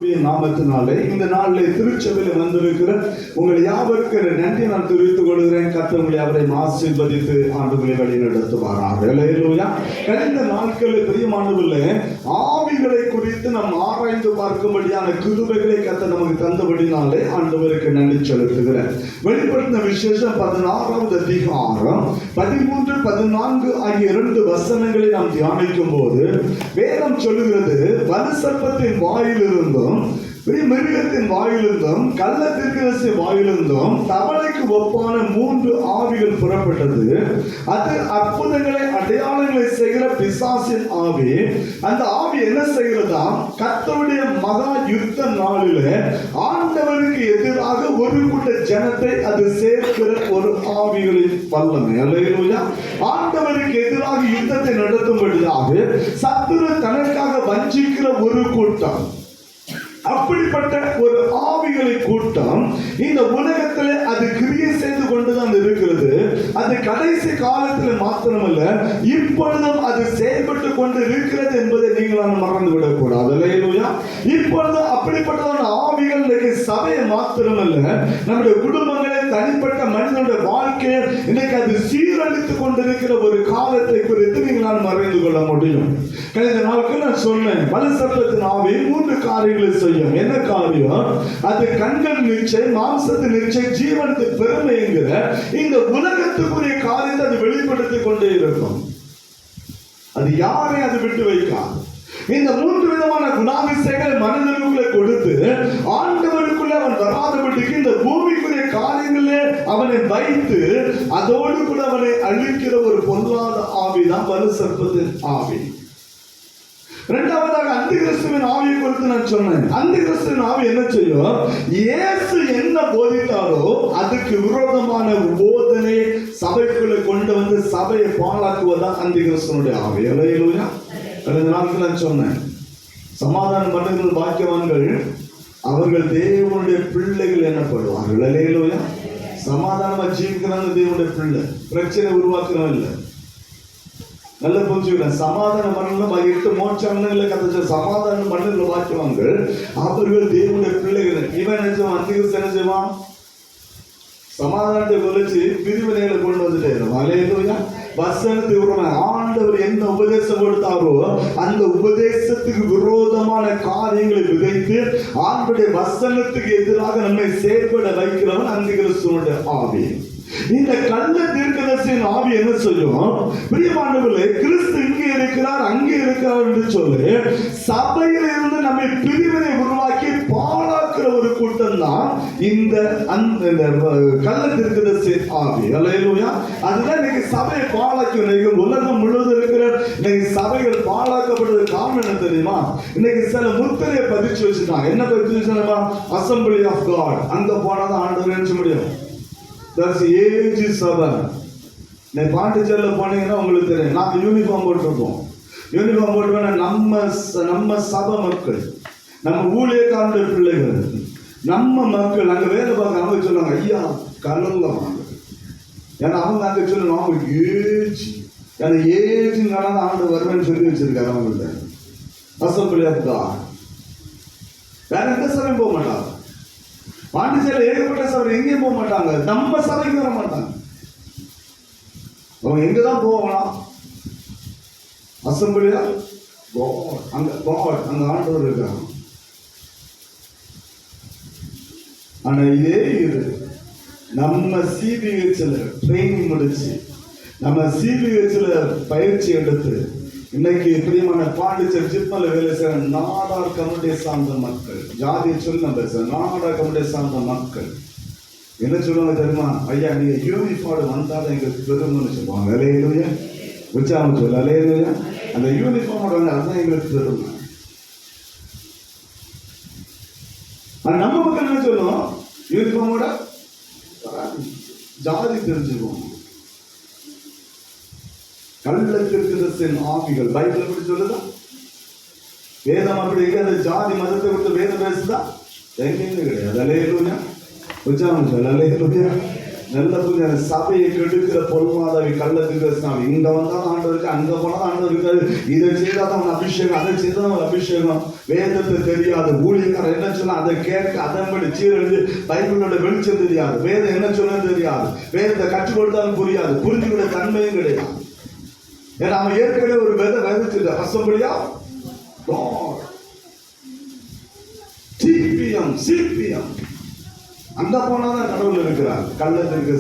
நாமத்தினாலே இந்த நாளில் திருச்சபையில் வந்திருக்கிற உங்களை யாவருக்கு நன்றி நான் தெரிவித்துக் கொள்கிறேன். கர்த்தர் உங்களை அவரை ஆசீர்வதித்து ஆண்டுகளை வழி நடத்துவாராக. அல்லேலூயா. கடந்த நாட்களில் பிரியமானவர்களே, ஆவிகளை குறித்து நாம் ஆராய்ந்து பார்க்கும்படியான கிருபைகளை கர்த்தர் நமக்கு தந்தபடினாலே ஆண்டவருக்கு நன்றி செலுத்துகிறேன். வெளிப்படுத்தின விசேஷம் 16வது அதிகாரம் 13, 14 ஆகிய 2 வசனங்களை நாம் தியானிக்கும் போது வேதம் சொல்லுகிறது, வலு சர்ப்பத்தின் வாயிலிருந்தும் மிருகத்தின் வாயிலிருந்தும் கள்ள தீர்க்கதரிசி வாயிலிருந்தும் தவளைக்கு ஒப்பான 3 ஆவிகள் புறப்பட்டது. அது அற்புதங்களை அடையாளங்களை செய்கிற பிசாசின் ஆவி. அந்த ஆவி என்ன செய்கிறதா, கர்த்தருடைய மகா யுத்த நாளிலே ஆண்டவருக்கு எதிராக ஒரு கூட்ட ஜனத்தை அது சேர்க்கிற ஒரு ஆவிகளின் வல்லமை. அல்லேலூயா. ஆண்டவருக்கு எதிராக யுத்தத்தை நடத்தும்படியாக சத்துரு தனக்காக வஞ்சிக்கிற ஒரு கூட்டம், அப்படிப்பட்ட ஒரு ஆவிகளை கூட்டம் இந்த உலகத்திலே அது கிரியை செய்து கொண்டுதான் இருக்கிறது. அது கடைசி காலத்தில் மாத்திரமல்ல, இப்பொழுதும் அது செயல்பட்டு கொண்டு இருக்கிறது என்பதை நீங்கள் மறந்துவிடக் கூடாது. அல்லேலூயா. இப்பொழுது அப்படிப்பட்டதான ஆவிகள் இன்னைக்கு சபையை மாத்திரமல்ல, நம்முடைய குடும்பங்களை, தனிப்பட்ட மனிதனுடைய வாழ்க்கையை இன்னைக்கு அது சீரழித்துக் கொண்டிருக்கிற ஒரு காலத்தை குறித்து நீங்கள் மறைந்து கொள்ள முடியும். கடந்த நாட்கள் நான் சொன்னேன், வலு சர்ப்பத்தின் ஆவி 3 காரியங்களை செய்யும். என்ன காரியம்? அது கண்கள் நிச்சை, மாம்சத்தின் நிச்சை, ஜீவனத்தின் பெருமை என்கிற இந்த உலகத்துக்குரிய காரியத்தை அது வெளிப்படுத்திக் கொண்டே இருக்கும். அது யாரையும் அது விட்டு வைக்காது. இந்த 3 விதமான குணாதிசயங்களை மனிதனுக்குள்ளே கொடுத்து ஆண்டவருக்குள்ளே அவன் வராதபடிக்கு இந்த பூமிக்குரிய காரியங்களே அவனை வைத்து அதோடு கூட அவனை அழிக்கிற ஒரு பொல்லாத ஆவிதான் வலு சர்ப்பத்தின் ஆவி. இரண்டாவதாக அந்தி கிறிஸ்துவின் ஆவியை குறித்து நான் சொன்னேன். அந்தி கிறிஸ்துவின் ஆவி என்ன செய்யும்? இயேசு என்ன போதித்தாரோ அதுக்கு விரோதமான போதனை சபைக்குள்ள கொண்டு வந்து சபையை பாழாக்குவதான் அந்தி கிறிஸ்துவனுடைய ஆவி. அல்லேலூயா. கடந்த நாட்கள் நான் சொன்னேன், சமாதானம் பண்ணுகிற பாக்கியவான்கள் அவர்கள் தேவனுடைய பிள்ளைகள் எனப்படுவார்கள். அல்லேலூயா. சமாதானமா ஜீவிக்கிறாங்க தேவனுடைய பிள்ளை, பிரச்சனை உருவாக்குறோம் இல்லை. நல்ல புரிஞ்சுக்கிறேன். சமாதானம் பண்ணல 8 மோட்சங்களை கத்த சமாதானம் பண்ணல வாக்குவாங்க, அவர்கள் தேவனுடைய பிள்ளைகள். இவன் நினைச்சவன் அந்திகிறிஸ்து என்ன செய்வான்? சமாதானத்தை குறைச்சி பிரிவினைகளை கொண்டு வந்துட்டே அல்லேலூயா. வசனத்தை ஆண்டவர் என்ன உபதேசம் கொடுத்தாரோ அந்த உபதேசத்துக்கு விரோதமான காரியங்களை விதைத்து ஆண்டவருடைய வசனத்துக்கு எதிராக நம்மை செயல்பட வைக்கிறவன் அந்தி கிறிஸ்துவனுடைய ஆவி. இந்த கள்ள தீர்க்கதரிசியின் ஆவி என்ன சொல்லும்? பிரியமானவர்களே, கிறிஸ்து இங்கே இருக்கிறார் அங்கே இருக்கிறார் என்று சொல்லி சபையில் இருந்து நம்மை பிரிவினை உருவாக்கி பாழாக்குற ஒரு கூட்டம் தான் இந்த கள்ள தீர்க்கதரிசியின் ஆவி. அல்லேலூயா. அதுதான் இன்னைக்கு சபையை பாழாக்கி உலகம் முழுவதும் இருக்கிற இன்னைக்கு சபைகள் பாழாக்கப்படுறது காரணம் என்ன தெரியுமா? இன்னைக்கு சில முத்திரையை பதிச்சு வச்சுட்டாங்க. என்ன பதிச்சு வச்சுட்டாங்க? Assembly of God. அங்க போனாதான் ஆண்டவர் நினைச்ச முடியும். பாண்டிச்சேரியில் போனீங்கன்னா உங்களுக்கு தெரியும், நாங்க யூனிஃபார்ம் போட்டிருக்கோம். யூனிஃபார்ம் போட்டு நம்ம சபை மக்கள், நம்ம ஊழியக்காரனுடைய பிள்ளைகள், நம்ம மக்கள் அங்க வேலை பார்க்க அவங்க சொல்லுவாங்க, ஐயா கலங்க வாங்க. ஏன்னா அவங்க அங்க சொல்லணும், அவங்க ஏஜுங்கான ஆண்டு வருவேன்னு சொல்லி வச்சிருக்காரு அவங்கள்ட்ட. Assembly of God. வேற எந்த சபையும் போக மாட்டாங்க. பாண்டிச்சேரியில் ஏகப்பட்ட சபை எங்கேயும் போக மாட்டாங்க, நம்ம சபைக்கு வர மாட்டாங்க. அவங்க எங்கதான் போவாங்களா? அசம்பிளியா அங்க ஆண்டவர் இருக்காங்க. ஆனா இதே இது நம்ம சிபிஹெச்ல ட்ரைனிங் முடிச்சு, நம்ம சிபிஹெச்ல பயிற்சி எடுத்து இன்னைக்கு பிரியமான பாண்டிச்சேரி ஜிப்மல வேலை செய்யற நாடார் கம்யூனிட்டியை சார்ந்த மக்கள், ஜாதியை சொல்லி நம்ம பேசுற நாடார் கம்யூனிட்டியை சார்ந்த மக்கள் என்ன சொல்லுவாங்க தெரியுமா? ஐயா நீங்க யூனிஃபார்ம் வந்தாலும் எங்களுக்கு பெருமைன்னு சொல்லுவாங்க. அல்லேலூயா. உச்சாரம் சொல்ல அல்லேலூயா. அந்த யூனிஃபார்மோட வந்து அதுதான் எங்களுக்கு பெருமை. நம்ம மக்கள் என்ன சொல்லுவோம்? யூனிஃபார்மோட ஜாதி தெரிஞ்சுக்குவோம். கள்ளத்திற்கிற ஆவிகள் பைபிள் எப்படி சொல்லுதா? வேதம் அப்படி எங்க ஜாதி மதத்தை விட்டு வேதம் பேசுதா? எங்கேயுமே கிடையாது. அல்லேலூயா. உச்சாரம் சொல்ல அல்லேலூயா. நல்ல கொஞ்சம் சபையை கெடுக்கிற பொருளாதாரி கள்ளத்துக்கு இங்க வந்தாலும் ஆண்டு இருக்கு, அங்க போனாலும் ஆண்டு இருக்காது. இதை செய்தாதான் அவன் அபிஷேகம், அதை செய்தாதான் அவன் அபிஷேகம். வேதத்தை தெரியாது, ஊழியக்காரர் என்ன சொன்னா அதை கேட்க அதன்படி சீரழிஞ்சு பைபிளோட வெளிச்சம் தெரியாது, வேதம் என்ன சொன்னு தெரியாது, வேதத்தை கற்றுக் கொடுத்தாலும் புரியாது, புரிஞ்சுக்கிற தன்மையும் கிடையாது. ஏன்னா அவன் ஏற்கனவே ஒரு விதைச்சுட்ட பசம்படியா சிபிஎம் அங்க போனாதான் கடவுள் இருக்கிறார். கள்ளத்திற்கு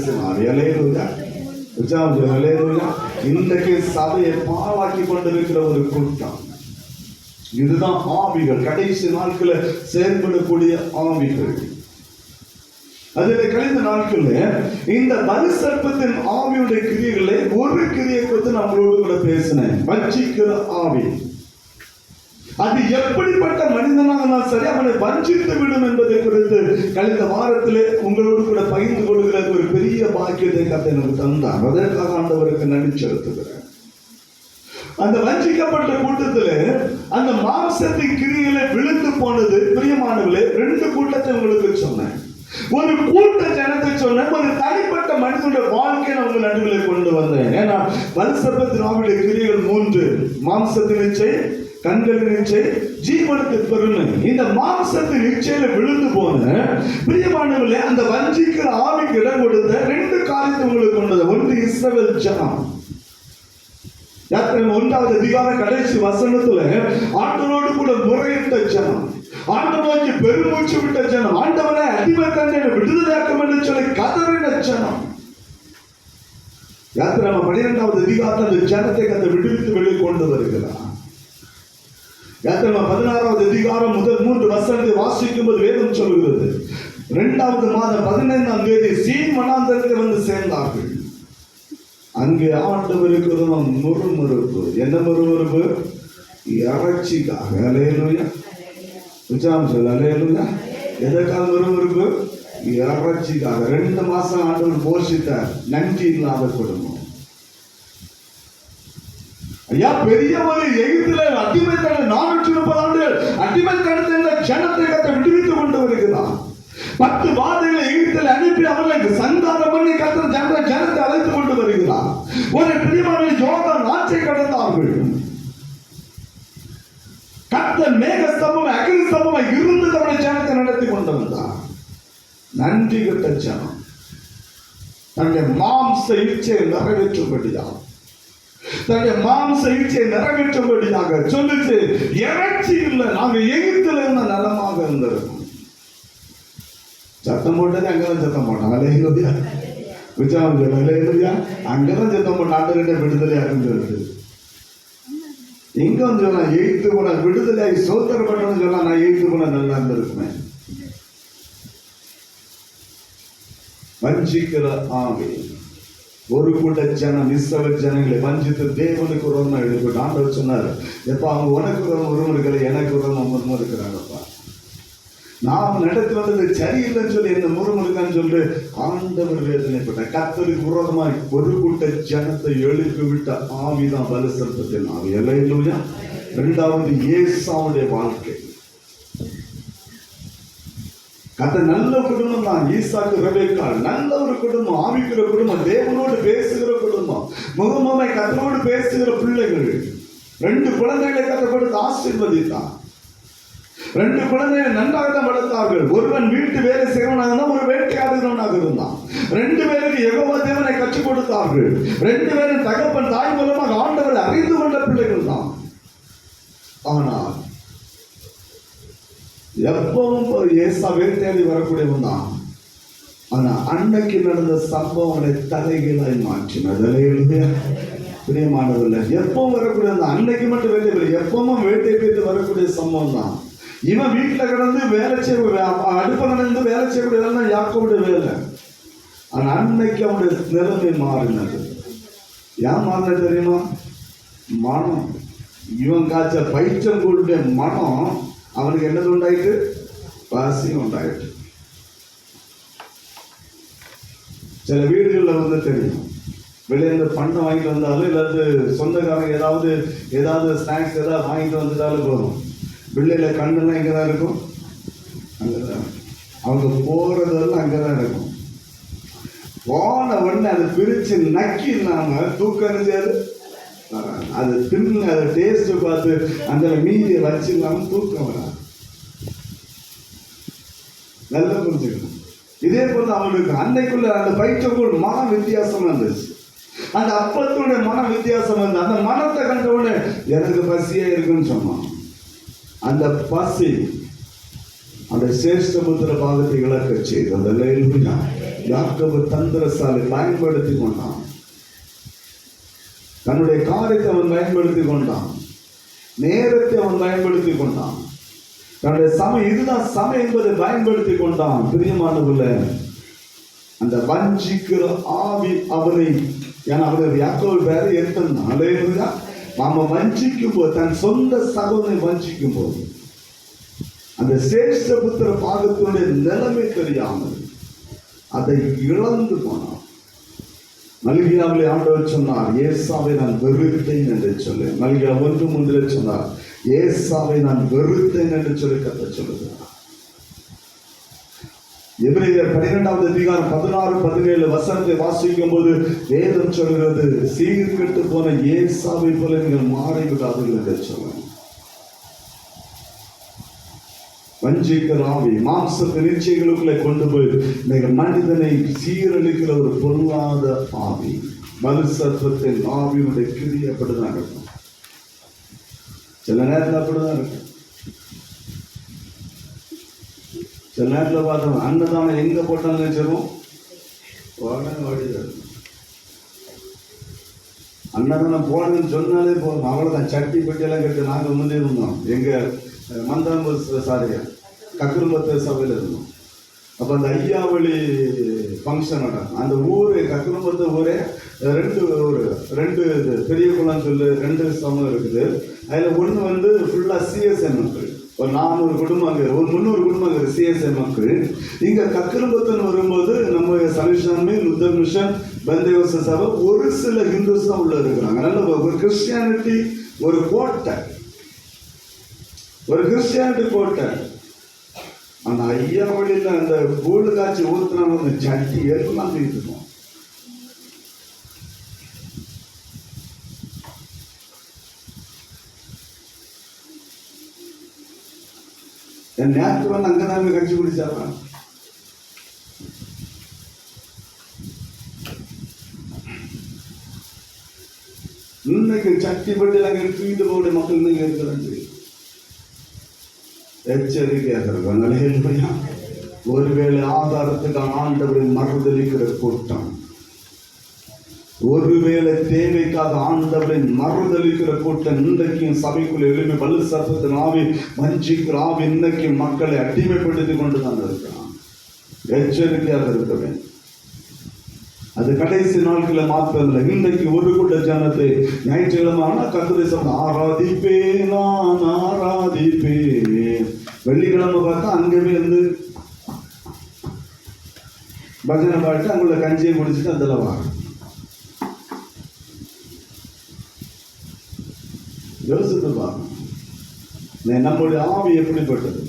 இன்றைக்கு சபையை பாழாக்கி கொண்டிருக்கிற ஒரு கூட்டம். இதுதான் ஆவிகள், கடைசி நாட்கள செயல்படக்கூடிய ஆவிகள். அதில் கழிந்த நாட்களில் இந்த பலிசர்ப்பத்தின் ஆவியுடைய கிரியைகளை ஒரு கிரியை குறித்து நம்மளோடு கூட பேசினேன். வஞ்சிக்கிற ஆவி, அது எப்படிப்பட்ட மனிதனாக சரி அவனை வஞ்சித்து விடும் என்பதை குறித்து கழிந்த வாரத்திலே உங்களோடு கூட பகிர்ந்து கொள்கிற ஒரு பெரிய பாக்கியத்தை கர்த்தர் எனக்கு தந்தார். அதற்காக ஆண்டவருக்கு நன்றி செலுத்துகிறேன். அந்த வஞ்சிக்கப்பட்ட கூட்டத்தில் அந்த மாம்சத்தின் கிரியிலே விழுந்து போனது பிரியமானவர்களே, 2 கூட்டத்தை உங்களுக்கு சொன்னேன். ஒரு கூட்ட ஜனத்தை சொன்னேன், ஒரு தனிப்பட்ட மனிதனுடைய வாழ்க்கையை அவங்க நடுவில் கொண்டு வந்தேன். ஏன்னா பலிசர்ப்பத்தின் ஆவியுடைய கிரியைகள் 3: மாம்சத்தின் இச்சை, கண்களின் இச்சை, ஜீவனத்தின் பெருமை. இந்த மாம்சத்தின் இச்சையில விழுந்து போன பிரியமானவர்களே, அந்த வஞ்சிக்கிற ஆவிக்கு இடம் கொடுத்த 2 காரியத்தை உங்களுக்கு கொண்டது. ஒன்று இஸ்ரவேல் ஜனம். யாத்திரை 1வது அதிகார கடைசி வசனத்துல ஆண்டவரோடு கூட முறையிட்ட ஜனம், ஆண்டவருக்கு பெருமூச்சு விட்ட ஜனம், ஆண்டவனை அடிமைத்தனை விடுதலையாக்கும் என்று சொல்லி கதறின ஜனம். யாத்திரை 12வது அதிகாரத்தில் அந்த ஜனத்தை அந்த விடுவித்து வெளியே கொண்டு வருகிறார். யாத்திரை 16வது அதிகாரம் முதல் 3 வசனத்தை வாசிக்கும் போது வேதம் சொல்கிறது, 2வது மாதம் 15ஆம் தேதி சீன் வனாந்தரத்தில் வந்து சேர்ந்தார்கள். அங்கே ஆண்டவருக்கு முறுமுறுப்பு. என்ன முறுமுறுப்பு? இறைச்சிக்காக. அல்லேலூயா. உச்சாரம் சொல்ல அல்லேலூயா. எதற்காக முறுமுறுப்பு? இறைச்சிக்காக. 2 மாசம் ஆண்டவர் போஷித்தார். நன்றி இல்லாத குடும்பம். ஐயா, பெரிய ஒரு எகிப்தில அடிமைத்தன 430 ஆண்டுகள் அடிமைத்தனத்தை ஜனத்தை கத்த விடுவித்துக் கொண்டு வருகிறார். 10 வாதைகளை எகிப்தில் அனுப்பி அவர்களுக்கு சங்காரம் பண்ணி கத்த ஜனத்தை அழைத்துக் கொண்டு வருகிறார். ஒரு பிரியமான யோர்தான் ஆற்றை கடந்தார்கள். கத்த மேக ஸ்தம்பம் அக்னி ஸ்தம்பம் இருந்து தம்முடைய ஜனத்தை நடத்தி கொண்டு வந்தார். நன்றி கட்ட ஜனம் தன்னுடைய மாம்ச இச்சையை நிறைவேற்றும்படியாக சொல்லிச்சு, இறைச்சி இல்லை, நாங்க எகிப்தில் இருந்த நலமாக இருந்திருக்கோம். சத்தம் போட்டது அங்கதான் சத்தம் போட்டோம். அல்லேலூயா. அங்கதான் சத்தம் போட்ட ஆண்டவர்கிட்ட விடுதலையா இருந்தது. எங்க வந்து சொன்னா எகிப்து போன விடுதலையாகி சோதரப்பட்டோம்னு சொன்னா நான் எகிப்து போன நல்லா இருந்திருக்குமே. வஞ்சிக்கிற ஆவி. ஒரு கூட்ட ஜனம் இஸ்ரவேல் ஜனங்களை வஞ்சித்து தேவனுக்கு உரமா எடுக்கட்டும். ஆண்டவர் சொன்னார், எப்ப அவங்க உனக்கு உரம் இருக்கல, எனக்கு உரம் இருக்கிறாங்கப்பா. நான் நடத்தி வந்தது சரியில்லைன்னு சொல்லி என்ன முறுமுறுக்கான்னு சொல்லிட்டு ஆண்டவர் வேதனைப்பட்ட கர்த்தருக்கு விரோதமாய் ஒரு கூட்ட ஜனத்தை எழுப்பி விட்ட ஆவிதான் பலிசர்ப்பத்தின் ஆவி. அல்லேலூயா. 2வது ஏசாவுடைய வாழ்க்கை. கத்த நல்ல குடும்பம் தான். ஈசாக்கு ரெபெக்காள் நல்ல ஒரு குடும்பம், ஆவிக்கிற குடும்பம், தேவனோடு பேசுகிற குடும்பம், முகமாய் கத்தரோடு பேசுகிற பிள்ளைகள். 2 குழந்தைகளை கத்த கொடுத்து ஆசீர்வதித்தான். 2 குழந்தைகளை நன்றாக தான் வளர்த்தார்கள். ஒருவன் வீட்டு வேலை செய்வனாக இருந்தான், ஒரு வேட்டையாடுகிறவனாக இருந்தான். 2 பேருக்கு யெகோவா தேவனை கற்றுக் கொடுத்தார்கள். 2 பேரும் தகப்பன் தாய் மூலமாக ஆண்டவரை அறிந்து கொண்ட பிள்ளைகள் தான். ஆனால் எப்பவும் ஏசா வேட்டையாடி வரக்கூடியவன் தான். ஆனா அன்னைக்கு நடந்த சம்பவங்களை தலைகீழாய் மாற்றினது. பிரியமானதில்லை, எப்பவும் வரக்கூடிய அன்னைக்கு மட்டும் வேட்டை, எப்பவும் வேட்டை போயிட்டு வரக்கூடிய சம்பவம் தான். இவன் வீட்டுல கிடந்து வேலை செய்ய, அடுப்ப கிடந்து வேலை செய்யக்கூடிய யாக்கோவுடைய வேலை. ஆனா அன்னைக்கு அவனுடைய நிலைமை மாறினது. ஏன் மாறினது தெரியுமா? மனம். இவன் காய்ச்ச பயிற்சங்களுடைய மனம் அவனுக்கு என்னது உண்டாயிட்டு? பசியும் உண்டாயிட்டு. சில வீடுகளில் வந்து தெரியும், வெளியிருந்து பண்ணை வாங்கிட்டு வந்தாலும் இல்லாது சொந்தக்காரங்க ஏதாவது ஸ்நாக்ஸ் ஏதாவது வாங்கிட்டு வந்துட்டாலும் போதும், பிள்ளையில கண்ணுலாம் இங்கே தான் இருக்கும், அங்கே தான் அவங்க போகிறதெல்லாம் அங்கே தான் இருக்கும். பிரிச்சு நக்கி நாம தூக்கம் செய்யாது. அது தின்னு அதை டேஸ்ட் பார்த்து அந்த மீதியை வச்சு இல்லாம தூக்கம் வராது. நல்லா புரிஞ்சுக்கணும். இதே போல அவனுக்கு அன்னைக்குள்ள அந்த பயிற்சிக்குள் மன வித்தியாசம் இருந்துச்சு. அந்த அப்பத்துடைய மன வித்தியாசம் வந்து அந்த மனத்தை கண்டவுடனே எனக்கு பசியா இருக்குன்னு சொன்னான். அந்த பசி அந்த சேஷ்டபுத்திர பாகத்தை இழக்க செய்தது. யாக்கோபு தந்திரசாலை பயன்படுத்தி கொண்டான். தன்னுடைய காரியத்தை அவன் பயன்படுத்தி கொண்டான். நேரத்தை அவன் பயன்படுத்தி கொண்டான். தன்னுடைய சமயம் இதுதான் சமயம் என்பதை பயன்படுத்தி கொண்டான். பிரியமானவர்களே, அந்த வஞ்சிக்கிற ஆவி அவனை, ஏன்னா அவனுடைய யாக்கோபு பேர ஏற்றான். நாம வஞ்சிக்கும் போது, தன் சொந்த சகோதரனை வஞ்சிக்கும் போது அந்த சேஷ்டபுத்திர பாகத்தினுடைய நிலைமை தெரியாமல் அதை இழந்து போனான். மல்கியாவிலே ஆண்டவர் சொன்னார், ஏசாவை நான் வெறுத்தேன் என்று சொல்லு. மல்கியா 1:3 சொன்னார், ஏசாவை நான் வெறுத்தேன் என்று சொல்லி கர்த்தர் சொல்லுகிறார். எபிரேயர் 12வது அதிகாரம் 16-17 வசனத்தை வாசிக்கும் போது வேதம் சொல்கிறது, சீர்கெட்டு போன ஏசாவை போல நீங்கள் மாறிவிடாதீர்கள் என்று சொல்லுங்க. வஞ்சிக்கிற ஆவி மாம்சத்து நிச்சயங்களுக்குள்ளே கொண்டு போய் மனிதனை சீரழிக்கிற ஒரு பொல்லாத ஆவி, மனுசத்தின் ஆவியுடைய கிரி அப்படிதான் இருக்கும். சில நேரத்தில் அப்படிதான் இருக்கும். சில நேரத்தில் பார்த்தோம் அன்னதானம் எங்க போட்டாங்க வச்சிருவோம், அன்னதானம் போடுன்னு சொன்னாலே போதும், அவ்வளவுதான். சட்டி பெட்டியெல்லாம் கட்டு நாங்கள் முன்னே இருந்தோம். எங்க மந்தாம்பூர் சாரியா கக்குரும்பத்து சபையில் இருந்தோம். அப்போ அந்த ஐயாவளி ஃபங்க்ஷன் நடக்கும். அந்த ஊர் கக்குரும்பத்து ஊரே ரெண்டு பெரிய குளம் சொல்லு 2 சமம் இருக்குது. அதில் ஒன்று வந்து ஃபுல்லாக சிஎஸ்ஐ மக்கள், ஒரு 400 குடும்பங்க, ஒரு 300 குடும்பங்க சிஎஸ்ஐ மக்கள். இங்கே கக்குரும்பத்துன்னு வரும்போது நம்ம சலிஷாமி, லுத்தர் மிஷன், பெந்தேகோஸ்தே சபை, ஒரு சில ஹிந்துஸ் தான் உள்ள இருக்கிறாங்க. அதனால ஒரு கிறிஸ்டியானிட்டி ஒரு கோட்டை, ஒரு கிறிஸ்டியானிட்டி கோட்டை. அந்த ஐயா வழியில் அந்த கூடு காய்ச்சி ஊற்றினாலும் அந்த சட்டி எல்லாம் தீர்த்துக்கும். என் நேரத்து வந்து அங்கதான் கட்சி பிடிச்சாங்க. இன்னைக்கு சட்டி பட்டி நாங்கள் தூக்கிட்டு போகிற மக்கள் நீங்க இருக்கிறாங்க. எச்சரிக்கையாக இருக்காங்க. ஒருவேளை ஆதாரத்துக்கான ஆண்டவரின் மறுதளிக்கிற கூட்டம், ஒருவேளை தேவைக்காக ஆண்டவரின் மறுதளிக்கிற கூட்டம் இன்றைக்கும் சபைக்குள்ள எழுப்பி வலு சர்ப்பத்தின் ஆவி, வஞ்சிக்கிற ஆவி இன்னைக்கும் மக்களை அடிமைப்படுத்தி கொண்டுதான் இருக்கிறான். எச்சரிக்கையாக இருக்க வேண்டும். அது கடைசி நாட்களை மாத்திரமில்லை. இன்றைக்கு ஒரு கூட்ட ஜனத்தை ஞாயிற்றுக்கிழமை கர்த்தரை சொன்ன ஆராதிப்பேன், நான் ஆராதிப்பேன். வெள்ளிக்கிழமை பார்த்தா அங்கேயே வந்து பஜனை பாட்டு அங்குள்ள கஞ்சியை குடிச்சுட்டு அதில் வாங்க. யோசித்து பாருங்க, நம்முடைய ஆவி எப்படிப்பட்டது,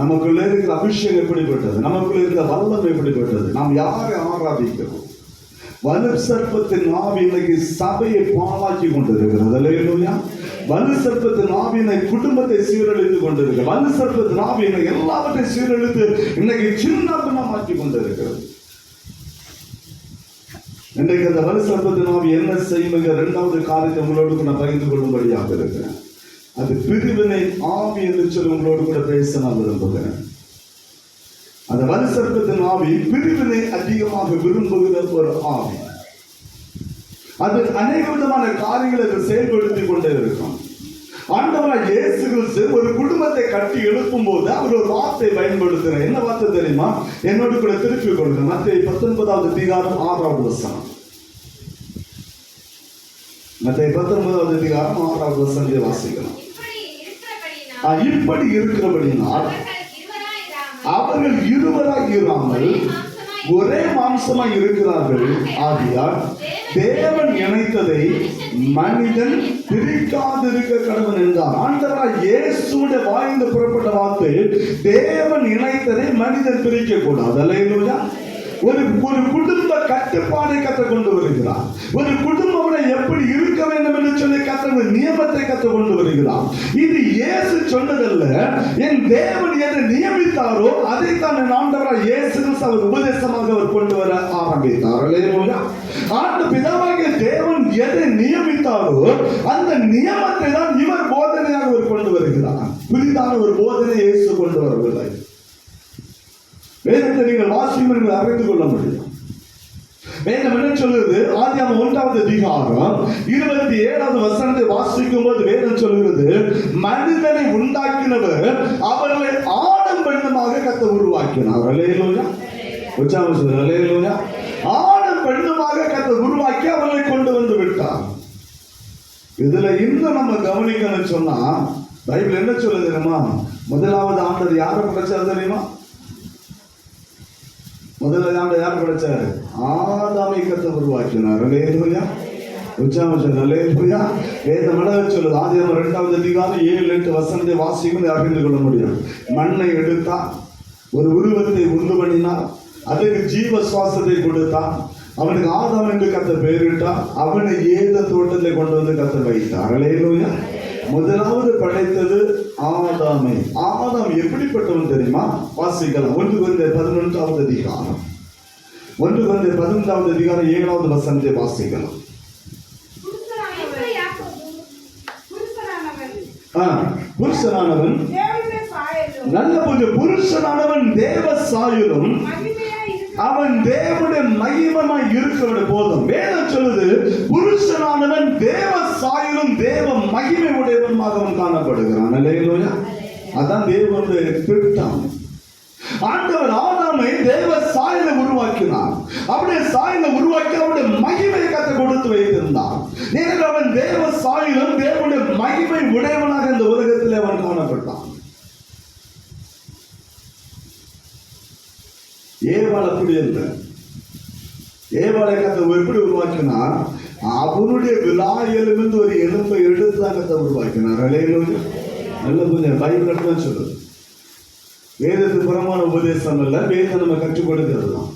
நமக்குள்ள இருக்கிற அபிஷேகம் எப்படிப்பட்டது, நமக்குள்ள இருக்கிற வல்லம் எப்படிப்பட்டது, நாம் யாரை ஆராதிக்கிறோம். வலு சர்ப்பத்தின் ஆவி இன்னைக்கு சபையை பாழாக்கி கொண்டிருக்கிறது. அல்லேலூயா. வலு சர்ப்பத்தின் ஆவி இன்னைக்கு குடும்பத்தை சீரழித்து கொண்டிருக்கிறது. வலு சர்ப்பத்தின் ஆவி இன்னைக்கு எல்லாவற்றையும் சீரழித்து இன்னைக்கு சின்ன பின்னமாக்கி கொண்டிருக்கிறது. இன்றைக்கு அந்த வலு சர்ப்பத்தின் ஆவி என்ன செய்யும்? 2வது காரியத்தை உங்களோடு நான் பகிர்ந்து கொள்ளும்படியாக இருக்கிறேன். அது பிரிவினை ஆவி என்று சொல்லி உங்களோடு கூட பேச நான் விரும்புகிறேன். அந்த வலு சர்ப்பத்தின் ஆவி பிரிவினை அதிகமாக விரும்புகிற ஒரு ஆவி. அது அநேக விதமான காரியங்களை செயல்படுத்தி கொண்டே இருக்கும். ஆண்டவராகிய இயேசு கிறிஸ்து ஒரு குடும்பத்தை கட்டி எழுப்பும் போது அவர் ஒரு வார்த்தை பயன்படுத்துகிறார். என்ன வார்த்தை தெரியுமா? என்னோடு கூட திருப்பி கொள்ளுங்க. மத்தேயு 19வது அதிகாரம் 6வது வசனம். மத்தேயு 19வது அதிகாரம் 6வது வசனத்தை வாசிக்கலாம். இப்படி இருக்கிறபடினால் அவர்கள் இருவராய் இராமல் ஒரே மாம்சமாய் இருக்கிறார்கள். ஆகையால் தேவன் இணைத்ததை மனிதன் பிரிக்காதிருக்க கடவன் என்றார். ஆண்டவராகிய இயேசுவுடைய வாயிலிருந்து புறப்பட்ட வார்த்தை, தேவன் இணைத்ததை மனிதன் பிரிக்க கூடாது. அல்லேலூயா. ஒரு ஒரு குடும்ப கட்டுப்பாடை கற்றுக் கொண்டு வருகிறார். ஒரு குடும்பம் எப்படி இருக்க வேண்டும் என்று சொல்லி கற்ற நியமத்தை கற்றுக் கொண்டு வருகிறார். இது இயேசு சொன்னதல்ல, என் தேவன் எதை நியமித்தாரோ அதைத்தான் என் ஆண்டவராக இயேசு கிறிஸ்து அவர் உபதேசமாக அவர் கொண்டு வர ஆரம்பித்தார். அல்லேலூயா. ஆண்டு பிதாவாகிய தேவன் எதை நியமித்தாரோ அந்த நியமத்தை தான் இவர் போதனையாக அவர் கொண்டு வருகிறார். புதிதான ஒரு போதனை இயேசு கொண்டு வரவில்லை. வேதத்தை நீங்கள் வாசிக்கும் என்று அறிந்து கொள்ள முடியும். வேதம் என்ன சொல்லுது? ஆதியாகமம் 1வது அதிகாரம் 27வது வசனத்தை வாசிக்கும் போது வேதம் சொல்லுகிறது, மனிதனை உண்டாக்கினவர் அவர்களை ஆணும் பெண்ணுமாக கர்த்தர் உருவாக்கினார். அல்லேலூயா. உற்சாகம் சொல்லுங்க. அல்லேலூயா. ஆணும் பெண்ணுமாக கர்த்தர் உருவாக்கி அவர்களை கொண்டு வந்து விட்டார். இதுல இன்னும் நம்ம கவனிக்கணும்னு சொன்னா பைபிள் என்ன சொல்லுது தெரியுமா? முதலாவது ஆண்டவர் யாரை படைச்சார் தெரியுமா? முதல்ல ஆண்டவர் யார் படைச்சாரு? ஆதாமை கர்த்தர் உருவாக்கினார். அல்லேலூயா. உற்சாகம் சொல்லுங்க. அல்லேலூயா. வேதம் என்ன சொல்லுது? ஆதியாகமம் 2வது அதிகாரம் 7-8 வசனத்தை வாசிக்கும் அறிந்து கொள்ள முடியும். மண்ணை எடுத்தார், ஒரு உருவத்தை உண்டு பண்ணினார், அதற்கு ஜீவ சுவாசத்தை கொடுத்தார், அவனுக்கு ஆதாம் என்று கர்த்தர் பெயரிட்டார், அவனை ஏதேன் தோட்டத்தை கொண்டு வந்து கர்த்தர் வைத்தார். அல்லேலூயா. முதலாவது படைத்தது ஆதாமை. ஆதாம் எப்படிப்பட்டவன் தெரியுமா? வாசிக்கலாம். 1 கொரிந்தியர் 11வது அதிகாரம் 7வது வசனத்தை வாசிக்கலாம். புருஷனானவன் நல்ல கொஞ்சம் புருஷனானவன் தேவ சாயலும் அவன் தேவனுடைய மகிமையாய் இருக்கிறது போதும். வேதம் சொல்லுது, புருஷனானவன் தேவ சாயலும் தேவ மகிமை உடையவனாக அவன் காணப்படுகிறான். அல்லேலூயா. அதான் தேவனுடைய திட்டம். ஆண்டவர் ஆதாமை தேவ சாயலை உருவாக்கினார். அவருடைய சாயலை உருவாக்கி அவருடைய மகிமையை கற்றுக் கொடுத்து வைத்திருந்தார். நேரில் அவன் தேவ சாயலும் தேவனுடைய மகிமை உடையவனாக இந்த உலகத்தில் அவன் காணப்பட்டான். ஏவாள் அப்படி இல்லை. ஏவாளை கர்த்தர் எப்படி உருவாக்கினார்? அவனுடைய விலாயிலிருந்து ஒரு எலும்பை எடுத்து தான் கர்த்தர் உருவாக்கினார். அல்லேலூயா. நல்ல கொஞ்சம் பைபிள் தான் சொல்லுது. வேதத்துக்கு புறமான உபதேசம் அல்ல, வேதம் நம்ம கற்றுக் கொடுக்கிறது தான்.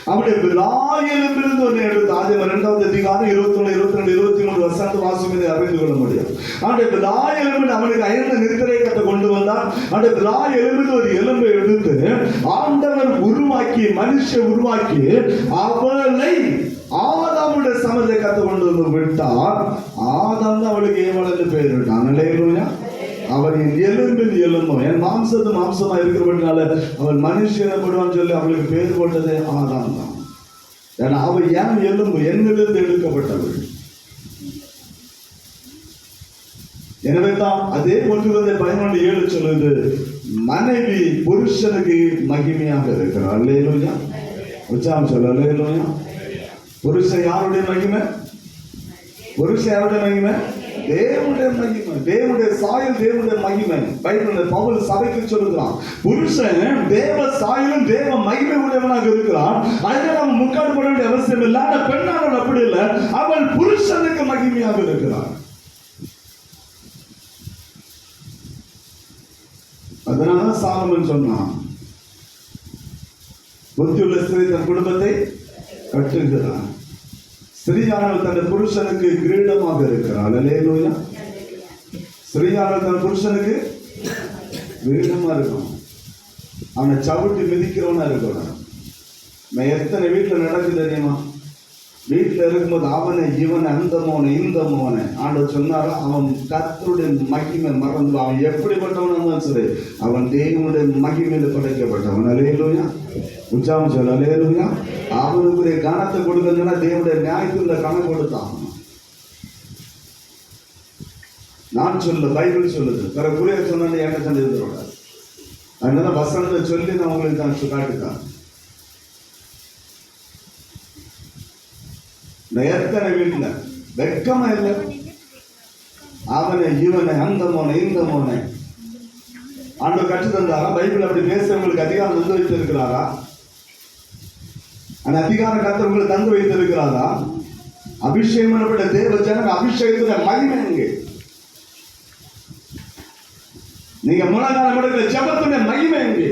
அவனுடைய விலாயிலிருந்து ஒன்று எடுத்து ஆதியாகமம் 2வது அதிகாரம் 21, 22, 23 வசனத்தை வாசிப்பதை அறிந்து கொள்ள முடியும். அவனுடைய விலாயிலிருந்து அவனுக்கு 5 நித்திரை கத்தை கொண்டு வந்தார். அவனுடைய விலாயிலிருந்து ஒரு எலும்பை எடுத்து ஆண்டவர் உருவாக்கி மனுஷன் உருவாக்கி அவளை ஆதாமுடைய சமத்தை கத்தை கொண்டு வந்து விட்டார். ஆதாம் தான் அவளுக்கு ஏவாள் என்று பெயரிட்டான். அல்லேலூயா. அவன் என் எலும்பின் எலும்பும் என் மாம்சத்து மாம்சமா இருக்கிறபடினால அவன் மனுஷன் எனப்படுவான்னு சொல்லி அவளுக்கு பேர் போட்டதே ஆதாம் தான். ஏன்னா அவள் என் எலும்பு, என்னிலிருந்து எடுக்கப்பட்டவள். எனவே தான் அதே 1 கொரிந்தியர் 11:7 சொல்லுது, மனைவி புருஷனுக்கு மகிமையாக இருக்கிறார். அல்லேலூயா. உற்சாகம் சொல்ல. அல்லேலூயா. புருஷன் யாருடைய மகிமை? புருஷன் யாருடைய மகிமை? தேவனுடைய மகிமை, தேவனுடைய சாயல், தேவனுடைய மகிமை. பைபிள் பவுல் சபைக்கு சொல்லுகிறான், புருஷன் தேவ சாயலும் தேவ மகிமை உடையவனாக இருக்கிறான். அதனால அவன் முக்காடு போட வேண்டிய அவசியம் இல்லை. அந்த பெண்ணானவள் அப்படி இல்லை, அவள் புருஷனுக்கு மகிமையாக இருக்கிறான். அதனால சாலமன் சொன்னான், புத்தியுள்ள ஸ்திரீ தன் குடும்பத்தை கட்டுகிறான். ஸ்திரீயானவள் தன் புருஷனுக்கு கிரீடமாக இருக்கிறாள். அல்லேலூயா. ஸ்திரீயானவள் தன் புருஷனுக்கு கிரீடமா இருக்கும். அவனை சவுட்டி மிதிக்கிறவனா இருக்கணும். நான் எத்தனை வீட்டுல நடக்குது தெரியுமா? வீட்டுல இருக்கும்போது அவனை இவனை அந்த மோனை இந்த மோனை ஆண்டவர் சொன்னாரா, அவன் கர்த்தருடைய மகிமை மறந்து அவன் எப்படிப்பட்டவன் இருந்தாலும் சரி, அவன் தேவனுடைய மகிமையில படைக்கப்பட்டவன். அல்லேலூயா. உற்சாகம் சொல்ல. அல்லேலூயா. அவனுக்குரிய கணத்தை கொடுக்கணும்னா தேவனுடைய நியாயத்துல கணக்கு கொடுத்தான். நான் சொல்ல, பைபிள் சொல்லுது. பிற குறைய சொன்ன என்ன சண்டை இருந்துக்கூடாது. அதனால வசனத்தை சொல்லி நான் உங்களுக்கு தான் காட்டுத்தான். எத்தனை வீட்டுல வெக்கமா இல்லை, அவனை இவனை அந்த மோனை இந்த மோனை ஆண்டவர் கற்று தந்தாரா? பைபிள் அப்படி பேசுறவங்களுக்கு அதிகாரம் தந்து வைத்திருக்கிறாரா? அந்த அதிகாரம் கர்த்தர் உங்களுக்கு தந்து வைத்திருக்கிறாரா? அபிஷேகம் பண்ணப்பட்ட தேவ ஜனங்க அபிஷேகத்துல மகிமை எங்கே? நீங்க முழங்கால முடக்கிற ஜெபத்துடைய மகிமை எங்கே?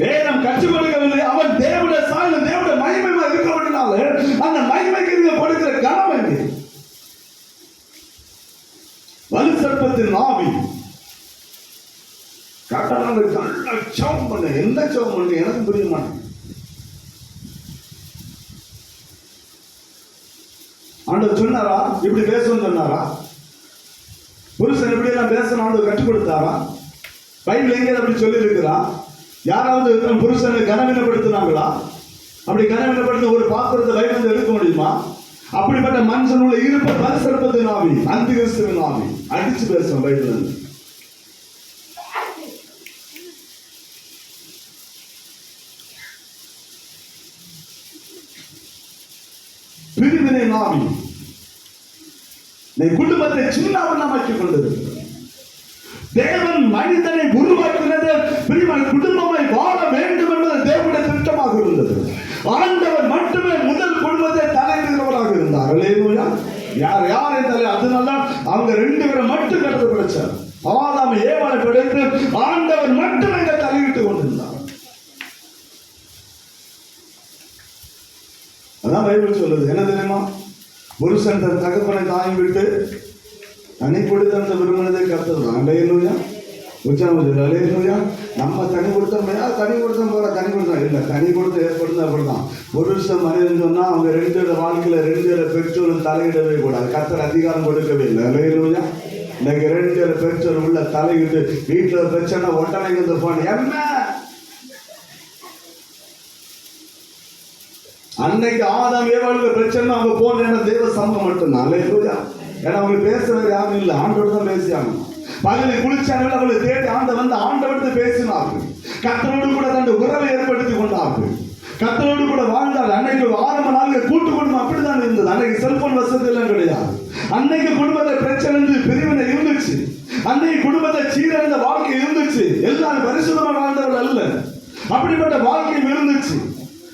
வேதம் கற்றுக் கொடுக்கவில்லை. அவன் தேவ ஜெபம் பண்ணு. என்ன ஜெபம் பண்ணு எனக்கு புரிய மாட்டேன். ஆண்டவர் சொன்னாரா இப்படி பேசணும்னு சொன்னாரா? புருஷன் எப்படி எல்லாம் பேசணும் ஆண்டவர் கற்றுக் கொடுத்தாரா? பைபிள் எங்க அப்படி சொல்லி இருக்கிறா? யாராவது புருஷனை கனவீனப்படுத்தினாங்களா? அப்படி கனவீனப்படுத்த ஒரு பாத்திரத்தை பைபிள் எடுக்க முடியுமா? அப்படிப்பட்ட மனுஷன் உள்ள இருப்ப பரிசர்ப்பத்தின் ஆவி, அந்தி கிறிஸ்துவின் ஆவி அடிச்சு பேசும் பைபிள். பிரிவினை ஆவி குடும்பத்தை சின்னவண்ணமாக்கிக் கொண்டிருக்கிறது. தேவன் மனிதனை உருவாக்கினது குடும்பமாய் வாழ வேண்டும் என்பது தேவனுடைய திட்டமாக இருந்தது. ஆண்டவர் மட்டுமே முதல் குடும்பத்தை தலைவராக இருந்தார். யார் யார் என்றாலே அதனால அவங்க 2 பேரும் மட்டும் கடந்து பிடிச்சார். ஆதாம் ஏவாளை படைத்து ஆண்டவர் மட்டும் எங்க தலையிட்டுக் கொண்டிருந்தார். அதான் பைபிள் சொல்லுது. என்ன தெரியுமா? புருஷன் தன் தகப்பனை தாயும் விட்டு தனி கொடுத்த விரும்பினதை கத்துறான். நம்ம தனி கொடுத்தோம் தனி கொடுத்தோம் போல தனி கொடுத்தோம் இல்லை, தனி கொடுத்து ஏற்படுத்த அப்படிதான். புருஷன் மனிதன் சொன்னா அவங்க 2 பேரோட வாழ்க்கையில 2 பேரை பெற்றோரும் தலையிடவே கூடாது. கர்த்தர் அதிகாரம் கொடுக்கவே இல்லை. அல்லேலூயா. இன்னைக்கு 2 பேரை பெற்றோர் உள்ள தலையிட்டு வீட்டுல பிரச்சனை ஒட்டனைக்கு போன என்ன அன்னைக்கு ஆதாம் ஏவாளுக்கு பிரச்சனை அவங்க போன தேவ சமூகம் மட்டும்தான். அல்லேலூயா. ஏன்னா அவங்களுக்கு பேச வேற யாரும் இல்லை, ஆண்டோடு தான் பேசியாங்க. பகலில் குளிச்சார்கள், அவங்களை தேடி ஆண்டவர் ஆண்டவர்த்து பேசினார்கள். கர்த்தரோடு கூட தன்னுடைய உறவை ஏற்படுத்தி கொண்டார்கள். கர்த்தரோடு கூட வாழ்ந்தார்கள். அன்னைக்கு ஆரம்ப நாள்கள் கூட்டு குடும்பம் அப்படித்தான் இருந்தது. அன்னைக்கு செல்போன் வசதி எல்லாம் கிடையாது. அன்னைக்கு குடும்பத்தை பிரச்சனை பிரிவினை இருந்துச்சு. அன்னைக்கு குடும்பத்தை சீரழிந்த வாழ்க்கை இருந்துச்சு. எல்லாரும் பரிசுத்தமாக வாழ்ந்தவர்கள் அல்ல, அப்படிப்பட்ட வாழ்க்கையும் இருந்துச்சு.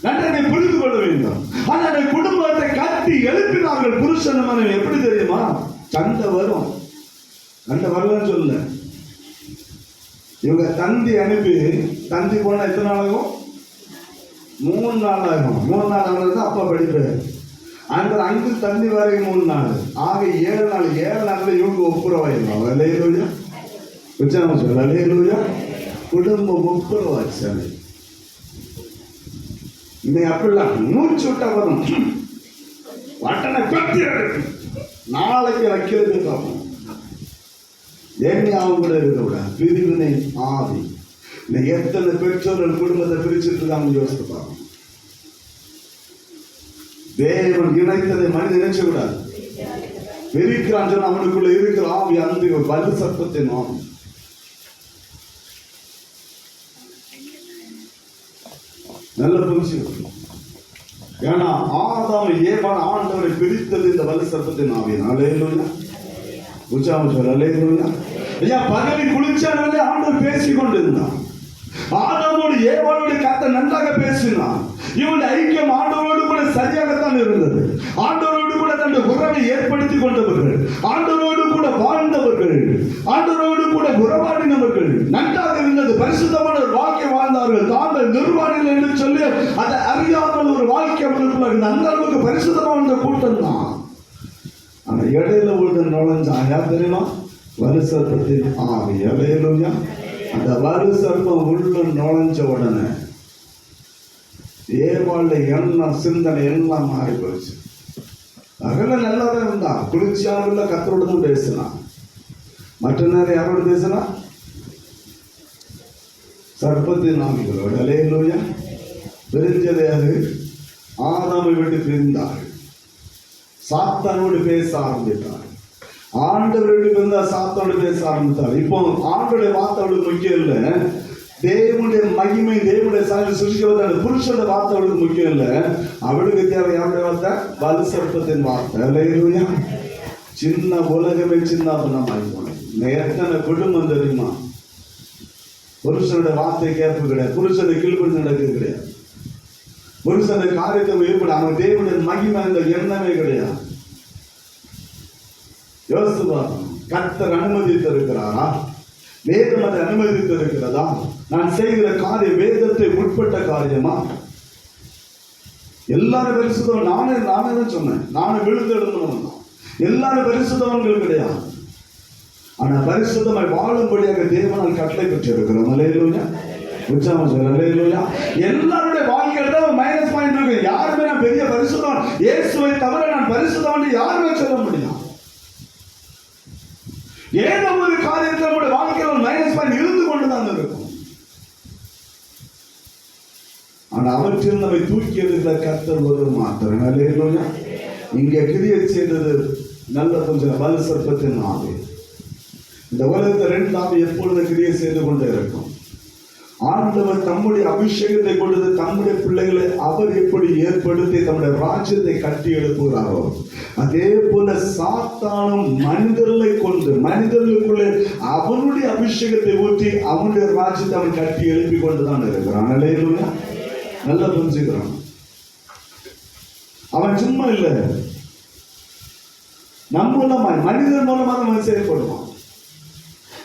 நன்றை புரிந்து கொள்ள வேண்டும். ஆனால் குடும்பத்தை கட்டி எழுப்பினார்கள். புருஷன் மனைவி எப்படி தெரியுமா? சண்டை வரும். சண்டை வரலன்னு சொல்ல, இவங்க தந்தி அனுப்பி தந்தி போனா எத்தனை நாள் ஆகும்? 3 நாள் ஆகும். 3 நாள் ஆகுறது அப்பா படிப்பாரு. அந்த அங்கு தந்தி வரைக்கும் 3 நாள் ஆக 7 நாள். 7 நாள்ல இவங்க ஒப்புரவாயிருவாங்க. அல்லேலூயா. உச்சாரணம் சொல்ல அல்லேலூயா. குடும்பம் ஒப்புரவாச்சு. இன்னைக்கு அப்படிலாம் மூச்சு விட்டா வரும். வட்டனை பத்தி நாளைக்கு வைக்கிறது பார்ப்போம். ஏன்யாவும் கூட இருக்க விட பிரிவினை ஆவி. இன்னைக்கு எத்தனை பெற்றோர்கள் குடும்பத்தை பிரிச்சுட்டு இருக்காங்க யோசித்து பார்க்கணும். தேவன் இணைத்ததை மனிதன் நினைச்ச கூடாது. பிரிக்கிறான் சொன்னா அவனுக்குள்ள இருக்கிற ஆவி அந்த வலு சத்தத்தின் ஆவி. நல்ல புரிச்சு. ஏன்னா ஆதாம் ஏவாள் ஆண்டவரை பிரித்தது இந்த வலு சத்தத்தின் ஆவியின். அல்லேலூயா. உச்சாரணம் அல்லேலூயா. ஐயா பகலில் குளிச்சானவர்களே ஆண்டவர் பேசிக் கொண்டிருந்தான். ஆதாமோடு ஏவாளோடு கர்த்தர் நன்றாக பேசினான். இவனுடைய ஐக்கியம் ஆண்டவரோடு கூட சரியாகத்தான் இருந்தது. ஆண்டவரோடு கூட தன்னுடைய உறவை ஏற்படுத்திக் கொண்டவர்கள், ஆண்டவரோடு கூட வாழ்ந்தவர்கள், ஆண்டவரோடு கூட உறவாடினவர்கள் நன்றாக இருந்தது. பரிசுத்தமான ஒரு வாழ்க்கை வாழ்ந்தார்கள். தாங்கள் நிர்வாணிகள் என்று சொல்லி அதை அறியாமல் ஒரு வாழ்க்கை அவர்களுக்குள்ள அந்த அளவுக்கு பரிசுத்தமான கூட்டம் தான். ஆனா இடையில உள்ள நுழைஞ்சான். யார் தெரியுமா? வலு சர்ப்பத்தின் ஆவி. அல்லேலூயா. அந்த வலு சர்ப்பம் உள்ள நுழைஞ்ச உடனே ஏவாள எண்ணம் சிந்தனை எல்லாம் மாறி போச்சு. அகல நல்லாதான் இருந்தான். குளிர்ச்சியானவர்கள கர்த்தரோடு தான் பேசினான். மற்ற நேரம் யாரோடு பேசினா? சர்ப்பத்தின் ஆவிகளோடு. அல்லேலூயா. பிரிஞ்சது யாரு? ஆதாமை விட்டு பிரிந்தார்கள். சாத்தானோடு பேச ஆரம்பித்தார். ஆண்டவரோடு இருந்தா சாத்தானோடு பேச ஆரம்பித்தார். இப்போ ஆண்டோடைய வார்த்தையோடு முக்கியம் இல்லை, தேவனுடைய மகிமை தேவனுடைய சாயல் சுருக்கிறது. புருஷனுடைய வார்த்தை அவளுக்கு முக்கியம் இல்லை. அவளுக்கு தேவை யாருடைய வார்த்தை? வலு சர்ப்பத்தின் வார்த்தை. அல்லேலூயா. சின்ன உலகமே சின்ன பண்ணமாய் போனேன். எத்தனை குடும்பம் தெரியுமா? புருஷனுடைய வார்த்தை கேட்பு கிடையாது. புருஷனை கீழ்படி நடக்கிறது கிடையாது. புருஷனுடைய காரியத்தை ஏற்பட அவன் தேவனுடைய மகிமை அந்த எண்ணமே கிடையாது. யோசித்து பார்க்கணும். கர்த்தர் அனுமதித்து இருக்கிறாரா? வேதம் அதை அனுமதித்து இருக்கிறதா? நான் செய்கிற காரியம் வேதத்தை உட்பட்ட காரியமா? எல்லாரும் பரிசுத்தவன். நானே தான் சொன்னேன். நானும் விழுந்து எழுந்தவன் தான். எல்லாரும் பரிசுத்தவன்கள் கிடையாது. ஆனா பரிசுத்தமாய் வாழும்படியாக தேவனால் கட்டளை பெற்றிருக்கிறோம். அல்லேலூயா. எல்லாருடைய வாழ்க்கையில மைனஸ் பாயிண்ட் இருக்கு. யாருமே நான் பெரிய பரிசுத்தம் இயேசுவை தவிர நான் பரிசுத்தம் யாருமே சொல்ல முடியும். ஏதோ ஒரு காரியத்தில் நம்முடைய வாழ்க்கையில் மைனஸ் பாயிண்ட் இருந்து கொண்டுதான் இருக்கும். ஆனா அவற்றில் நம்மை தூக்கி எடுக்கிற கர்த்தர் ஒரு மாத்திரம். இங்க கிரியை செய்தது நல்ல கொஞ்சம் வலு சர்ப்பத்தின் ஆவி. இந்த உலகத்தை ரெண்டு ஆவி எப்பொழுது கிரியை செய்து கொண்டே இருக்கும். ஆண்டவர் தம்முடைய அபிஷேகத்தை கொடுத்து தம்முடைய பிள்ளைகளை அவர் எப்படி ஏற்படுத்தி தம்முடைய ராஜ்யத்தை கட்டி எழுப்புகிறாரோ அதே போல சாத்தானும் மனிதர்களை கொண்டு மனிதர்களுக்குள்ளே அவனுடைய அபிஷேகத்தை ஊற்றி அவனுடைய ராஜ்யத்தை அவன் கட்டி எழுப்பி கொண்டுதான் இருக்கிறான். நல்லா புரிஞ்சுக்கிறான். அவன் சும்மா இல்லை, நம் மூலமாக மனிதர் மூலமாக அவன் செயல்படுவான்.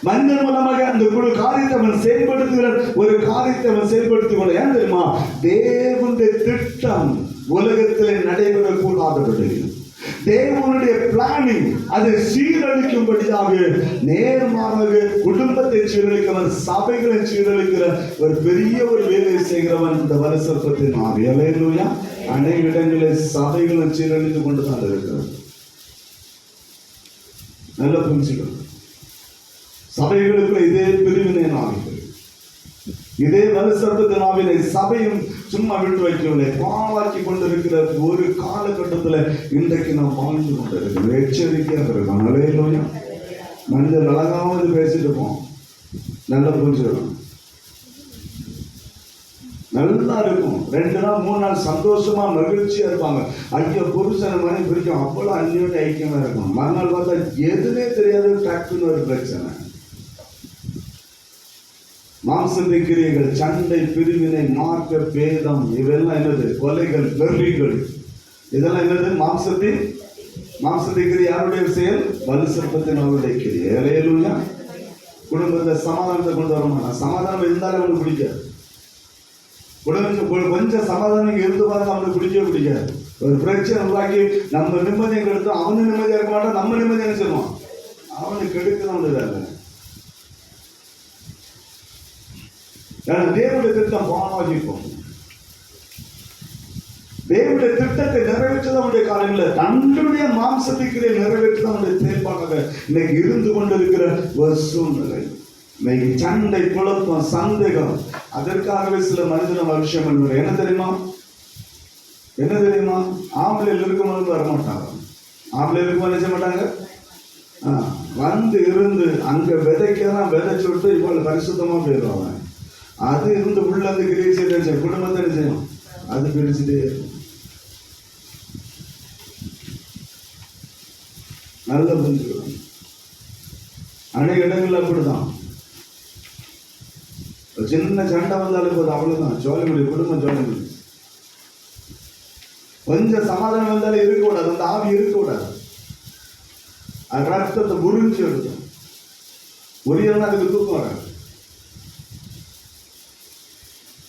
மனிதன் மூலமாக அந்த குழு காரியத்தை அவன் செயல்படுத்துகிற ஒரு காரியத்தை அவன் செயல்படுத்திக் கொள்ள. ஏன் தெரியுமா? தேவனுடைய திட்டம் உலகத்திலே நடைபெறக்கூடாதபடி தேவனுடைய பிளானிங் அதை சீரழிக்கும்படியாக நேர்மாறாக குடும்பத்தை சீரழிக்கிறவன், சபைகளை சீரழிக்கிற ஒரு பெரிய ஒரு வேலையை செய்கிறவன் இந்த வலுசர்ப்பத்தின் ஆவி. அல்லேலூயா. அநேக இடங்களில் சபைகளை சீரழித்து கொண்டுதான் இருக்கிறது. நல்ல புரிஞ்சுக்கணும். சபைகளுக்குள்ள இதே பிரிவினை ஆவிகள், இதே வலுசர்ப்பத்தின் ஆவினை சபையும் சும்மா விட்டு வைக்கவில்லை, பாழாக்கி கொண்டிருக்கிற ஒரு காலகட்டத்தில் இன்றைக்கு நாம் வாழ்ந்து கொண்டிருக்கிறோம். எச்சரிக்கையாக இருக்கோம். நல்ல மனிதர் அழகாவது பேசிட்டு போம். நல்லா புரிஞ்சுக்கணும். நல்லா இருக்கும். 2 நாள் 3 நாள் சந்தோஷமா மகிழ்ச்சியா இருப்பாங்க. ஐயோ புருஷன் மணி பிடிக்கும், அவ்வளவு அந்நியோட ஐக்கியமா இருக்கும். மறுநாள் பார்த்தா எதுவுமே தெரியாத டக்குன்னு ஒரு பிரச்சனை. மாம்சத்தின் கிரியைகள், சண்டை, பிரிவினை, மார்க்க பேதம், இவெல்லாம் என்னது? கொலைகள், வெறிகள், இதெல்லாம் என்னது? மாம்சத்தின் கிரியை யாருடைய செயல்? வலுசர்ப்பத்தின் அவருடைய கிரியை. அல்லேலூயா. குடும்பத்தை சமாதானத்தை கொண்டு வரமாட்டான். சமாதானம் இருந்தாலும் அவனுக்கு பிடிக்காது. கொஞ்சம் சமாதானம் இருந்து பாருங்க, அவனுக்கு பிடிக்காது. ஒரு பிரச்சனை உருவாக்கி நம்ம நிம்மதியை கெடுத்தோம், அவனு நிம்மதியா இருக்க மாட்டான், நம்ம நிம்மதியை என்ன செய்வோம்? அவனுக்கு கெடுக்கிறவனு வேலை. தேவனுடைய திட்டம் பாழாகிப்போம். தேவனுடைய திட்டத்தை நிறைவேற்றது அவனுடைய காலங்களில் தன்னுடைய மாம்சத்திற்கிறே நிறைவேற்றது அவனுடைய செயல்பாடாக இன்னைக்கு இருந்து கொண்டிருக்கிற ஒரு சூழ்நிலை. இன்னைக்கு சண்டை, குழப்பம், சந்தேகம், அதற்காகவே சில மனிதன் விஷயம் பண்ணுவார். என்ன தெரியுமா? ஆம்பளையில் இருக்கும்போது வரமாட்டாங்க. ஆம்பளையில் இருக்கும்போது நினைச்ச மாட்டாங்க. வந்து இருந்து அங்க விதைக்கதான் விதைச்சு விட்டு இவ்வளவு பரிசுத்தமா போயிடுவாங்க. அது இருந்து உள்ள அந்த கிரியை செய்ய குடும்பத்தை செய்யும், அது பிரிச்சுட்டே இருக்கும். நல்ல புரிஞ்சுக்கணும். அநேக இடங்கள்ல அப்படிதான். சின்ன சண்டை வந்தாலும் போது அவ்வளவுதான், ஜோலி முடியும், குடும்பம் ஜோலி முடியும். கொஞ்சம் சமாதானம் வந்தாலும் இருக்கக்கூடாது, அந்த ஆவி இருக்கக்கூடாது. அது ரத்தத்தை உறிஞ்சி எடுக்கும். உரியவனா அதுக்கு தூக்கம் வராது.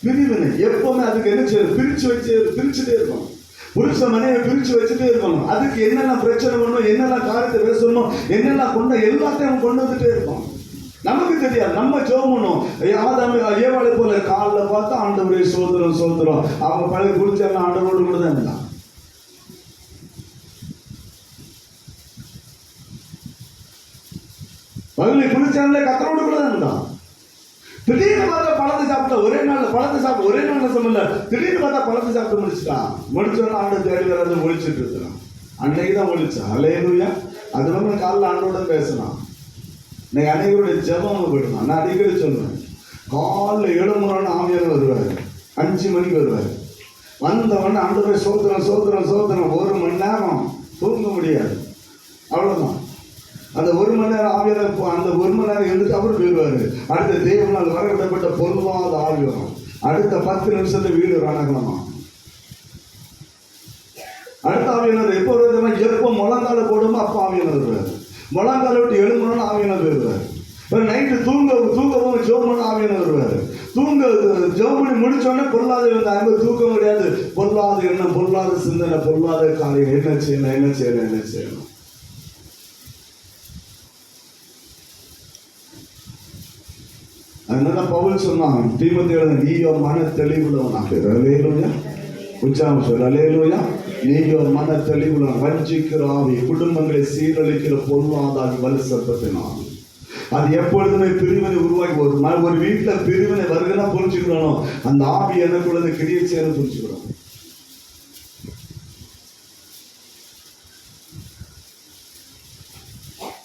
பிரிவினை எப்பவுமே அதுக்கு என்ன செய்யணும்? பிரிச்சுட்டே இருக்கணும். புருஷ மனையை பிரிச்சு வச்சுட்டே இருக்கணும். அதுக்கு என்னென்ன பிரச்சனை பண்ணணும், என்னென்ன காரியத்தை பேசணும், என்னென்ன எல்லாத்தையும் கொண்டு வந்துட்டே இருப்பான். நமக்கு தெரியாது. நம்ம ஜோமனும் ஏவாளை போல காலில் பார்த்தா ஆண்டவரே சோதரம் அவங்க பழைய குடிச்செல்லாம் ஆண்டவரோடு கூட தான் இருந்தான். பகுதி குளிச்சால கத்தரோடு கூட தான் இருந்தான். திடீர்னு பார்த்தா பழத்தை சாப்பிட்டா ஒரே நாள் சொல்லல. திடீர்னு பார்த்தா பழத்தை சாப்பிட்டு முடிச்சோன்னா ஆண்டு தேடி வராது ஒழிச்சுட்டு இருக்கிறான். அன்னைக்கு தான் ஒழிச்சான். அல்லேலூயா. அது நம்ம காலைல ஆண்டோட பேசலாம். இன்னைக்கு அனைவருடைய ஜெபம் போயிடுவான். நான் அடிக்கடி சொல்லுவேன், காலில் 7 மணி ஆவியான வருவார், 5 மணிக்கு வருவார். வந்தவொடனே ஆண்டவரே சோதனம் 1 மணி நேரம் தூங்க முடியாது. அவ்வளோதான். அந்த 1 மணி நேரம் ஆவியான அந்த 1 மணி நேரம் எழுந்துட்டு அப்புறம் போயிடுவாரு. அடுத்த தேவனால் வரவிடப்பட்ட பொருளாத ஆவி வரும். அடுத்த 10 நிமிஷத்துல வீடு ரணகலமா. அடுத்த ஆவியானவர் எப்போ வருவதுமா? எப்போ முழங்கால போடுமோ அப்போ ஆவியானவர் வருவார். முழங்கால விட்டு எழும்பணும்னு ஆவியானவர் வருவார். நைட்டு தூங்கவும் ஜோமனு ஆவியானவர் வருவார். ஜோமனி முடிச்சோடனே பொருளாதார இருந்தாங்க. தூக்கம் கிடையாது. பொருளாத எண்ணம், பொருளாத சிந்தனை, பொருளாத காரியம். என்ன செய்யணும். அதனால பவுல் சொன்னான் தீமோத்தேயுவிடம், நீயோ மன தெளிவுள்ளவனாக அல்லேலூயா. உச்சாரம் சொல் அல்லேலூயா. நீயோ மன தெளிவுள்ளவன். வஞ்சிக்கிற ஆவி, குடும்பங்களை சீரழிக்கிற பொருளாதார வலு சர்ப்பத்தினால் அது எப்பொழுதுமே பிரிவினை உருவாக்கி ஒரு வீட்டுல பிரிவினை வருகிறதா புரிஞ்சுக்கிறோம். அந்த ஆவி எனக்குள்ளது கிரியை செய்ய புரிஞ்சுக்கிறோம்.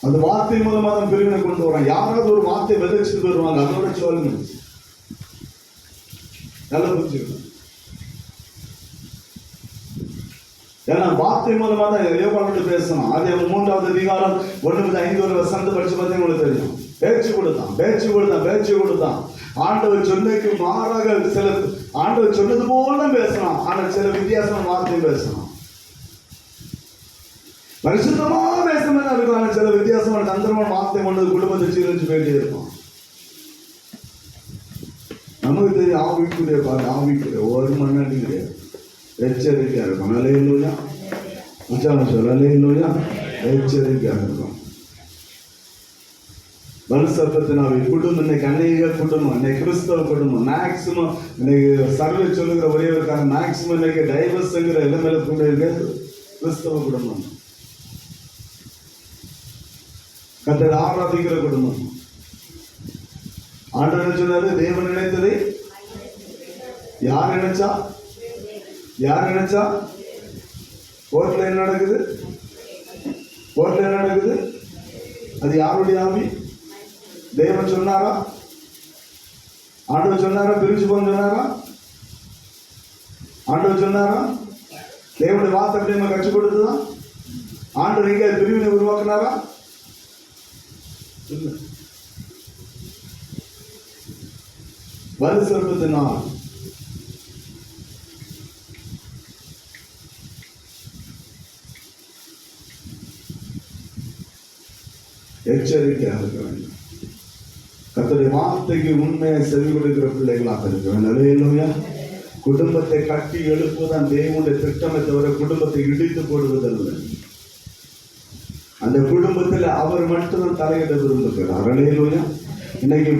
அந்த வார்த்தை மூலமா தான் பிரிவினை கொண்டு வராங்க. யாராவது ஒரு வார்த்தை விதைச்சிட்டு வருவாங்க, அதோட சொல்லுங்க நல்லா புரிஞ்சுக்கணும். ஏன்னா வார்த்தை மூலமா தான் யோவானோடு பேசணும். அது 3வது அதிகாரம் 1-5 வசனத்தை படிச்சு பார்த்தீங்கன்னா உங்களுக்கு தெரியும். பேச்சு கொடுத்தான். ஆண்டவர் சொன்னதுக்கு மாறாக சில ஆண்டவர் சொன்னது போல பேசலாம், ஆனால் சில வித்தியாசமான வார்த்தையும் பேசலாம். பரிசுத்தமா பேசணும் இருக்கும், ஆனால் சில வித்தியாசமான தந்திரமான வார்த்தை கொண்டு குடும்பத்தை சீரழிச்சு வேண்டியே இருக்கும். நமக்கு தெரியும் ஆவிக்குரிய ஆவிக்குரிய ஒரு மண்ணாடி கிடையாது. எச்சரிக்கையா இருக்கும். அல்லேலூயா. உச்சாரணம் சொல்ல அல்லேலூயா. எச்சரிக்கையா இருக்கும். வலுசர்ப்பத்தினாவே குடும்பம் இன்னைக்கு அநேக குடும்பம், இன்னைக்கு கிறிஸ்தவ குடும்பம் மேக்சிமம் இன்னைக்கு சர்வே சொல்லுகிற ஒரே ஒரு காரணம், மேக்சிமம் இன்னைக்கு டைவர்ஸ்ங்கிற இளமையில கூட இருக்க கிறிஸ்தவ குடும்பம், கர்த்தரை ஆராதிக்கிற குடும்பம். ஆண்டவர் சொன்னாரு, தேவன் நினைத்ததை யார் நினைச்சா கோர்ட்ல என்ன நடக்குது? அது யாருடைய ஆவி? தேவன் சொன்னாரா? ஆண்டவர் சொன்னாரா? பிரிச்சு போன்னு சொன்னாரா? ஆண்டவர் சொன்னாரா? தேவனுடைய வார்த்தை அப்படி நம்ம கற்றுக் கொடுத்துதான் ஆண்டவர் எங்க பிரிவினை உருவாக்குனாரா? வலு சர்ப்பத்தினால் எச்சரிக்கையாக இருக்க வேண்டும். கர்த்தருடைய வார்த்தைக்கு உண்மையை செவி கொடுக்கிற பிள்ளைகளாக இருக்க வேண்டும். அல்லேலூயா. குடும்பத்தை கட்டி எழுப்புவதான் தேவனுடைய திட்டமே தவிர குடும்பத்தை இடித்து போடுவதல்ல. அந்த குடும்பத்தில் அவர் மட்டும்தான் தலையிட விரும்புகிறார். அல்லேலூயா. இன்னைக்கு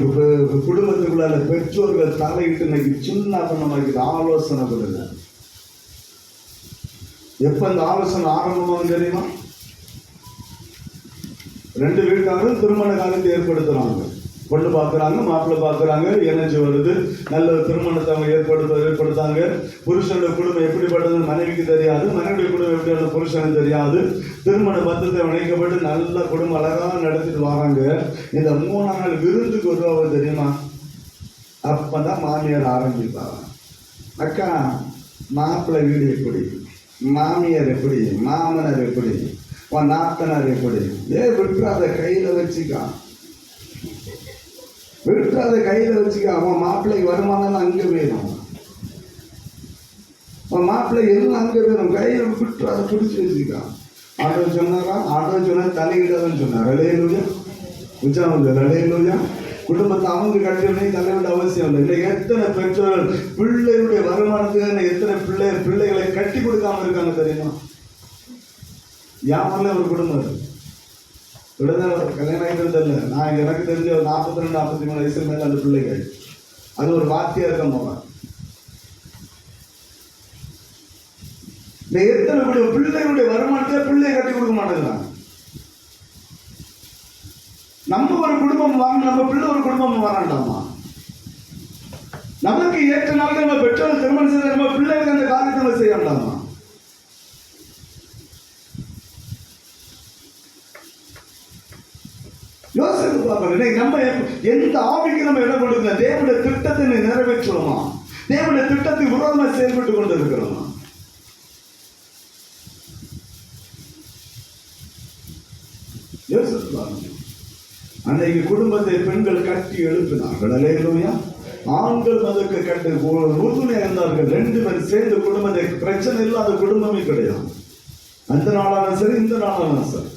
குடும்பத்துக்குள்ள பெற்றோர்கள் தலையிட்டு இன்னைக்கு சின்ன பண்ணமாக்கிட்டு ஆலோசனை கொடுங்க. எப்ப இந்த ஆலோசனை ஆரம்பமாகும் தெரியுமா? 2 வீட்டாரும் திருமண காலத்தை ஏற்படுத்துறாங்க. பொண்ணு பார்க்குறாங்க, மாப்பிள்ளை பார்க்குறாங்க, இணைஞ்சு வருது, நல்ல திருமணத்தை அவங்க ஏற்படுத்தாங்க. புருஷனுடைய குடும்பம் எப்படிப்பட்டதுன்னு மனைவிக்கு தெரியாது, மனைவியுடைய குடும்பம் எப்படியான புருஷனுக்கு தெரியாது. திருமண பத்திரத்தை இணைக்கப்பட்டு நல்ல குடும்பம் அழகாக நடத்திட்டு வராங்க. இந்த 3ஆம் நாள் விருந்துக்கு வருவாங்க தெரியுமா? அப்பதான் மாமியார் ஆரம்பிப்பாங்க. அக்கா, மாப்பிள்ளை வீடு எப்படி, மாமியார் எப்படி, மாமனார் எப்படி, நாத்தனார் எப்படி, விட்டுறாத கையில வச்சுக்கா, அவன் மாப்பிள்ளைக்கு வருமானம் அங்க வேணும், அவன் மாப்பிள்ளை எல்லாம் அங்க வேணும், கையில விட்டுறாத பிடிச்சி வச்சுக்கா. ஆண்டவர் சொன்னாரா? ஆண்டவர் சொன்னா தலையிடாதன்னு சொன்னார். அல்லேலூயா. உச்சாரணம் அல்லேலூயா. குடும்பத்தை அவங்க கட்டிடனே தலைவிட அவசியம் இல்லை. இன்னைக்கு எத்தனை பெற்றோர்கள் பிள்ளைகளுடைய வருமானத்துக்கு எத்தனை பிள்ளைகளை கட்டி கொடுக்காம இருக்காங்க தெரியுமா? யாமல்ல ஒரு குடும்பம் கல்யாணம் ஆகிட்டு இல்லை. நான் எனக்கு தெரிஞ்ச ஒரு 42-43 வயசு மேல அந்த பிள்ளைகள், அது ஒரு வார்த்தையா இருக்க போவேன். எத்தனை பிள்ளைகளுடைய வருமானத்தை பிள்ளையை கட்டி கொடுக்க மாட்டேங்கிறாங்க. நம்ம ஒரு குடும்பம் வாங்க, நம்ம பிள்ளை ஒரு குடும்பம் வராண்டாமா? நமக்கு ஏற்ற நாள் நம்ம பெற்றோர் திருமணம் செய்த நம்ம பிள்ளைகளுக்கு அந்த காரியத்தை நம்ம செய்ய வேண்டாமா? யோசித்து பார்க்கணும். நம்ம எந்த ஆவிக்கு நம்ம இடம் கொடுக்கல? தேவனுடைய திட்டத்தை நிறைவேற்றுவோமா? தேவனுடைய திட்டத்துக்கு விரோதமா செயல்பட்டு கொண்டு இருக்கிறோமா? யோசித்து பார்க்கணும். அன்னைக்கு குடும்பத்தை பெண்கள் கட்டி எழுப்பினார்கள். அல்லேலூயா. ஆண்கள் அதற்கு கட்டு உறுதுணையாக இருந்தார்கள். 2 பேர் சேர்ந்து குடும்பத்தை, பிரச்சனை இல்லாத குடும்பமே கிடையாது. அந்த நாளாலும் சரி, இந்த நாளாலும் சரி.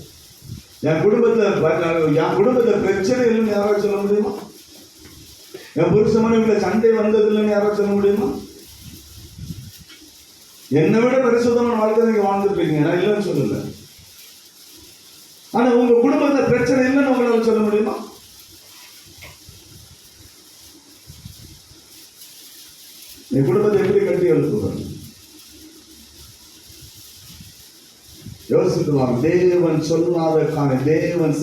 என் குடும்பத்தை பிரச்சனை இல்லைன்னு யாராவது சொல்ல முடியுமா? என் புருஷ மனைவில சண்டை வந்தது இல்லைன்னு யாராவது சொல்ல முடியுமா? என்னை விட பரிசுத்தமான வாழ்க்கை நீங்க வாழ்ந்துட்டு இருக்கீங்க, நான் இல்லைன்னு சொல்லல. ஆனா உங்க குடும்பத்துல பிரச்சனை இல்லைன்னு உங்களால சொல்ல முடியுமா? நீ குடும்பத்தை எப்படி கட்டி எழுப்புவாங்க? யோசித்துவாங்க. தேவன் சொல்லாத காரணம் தேவன்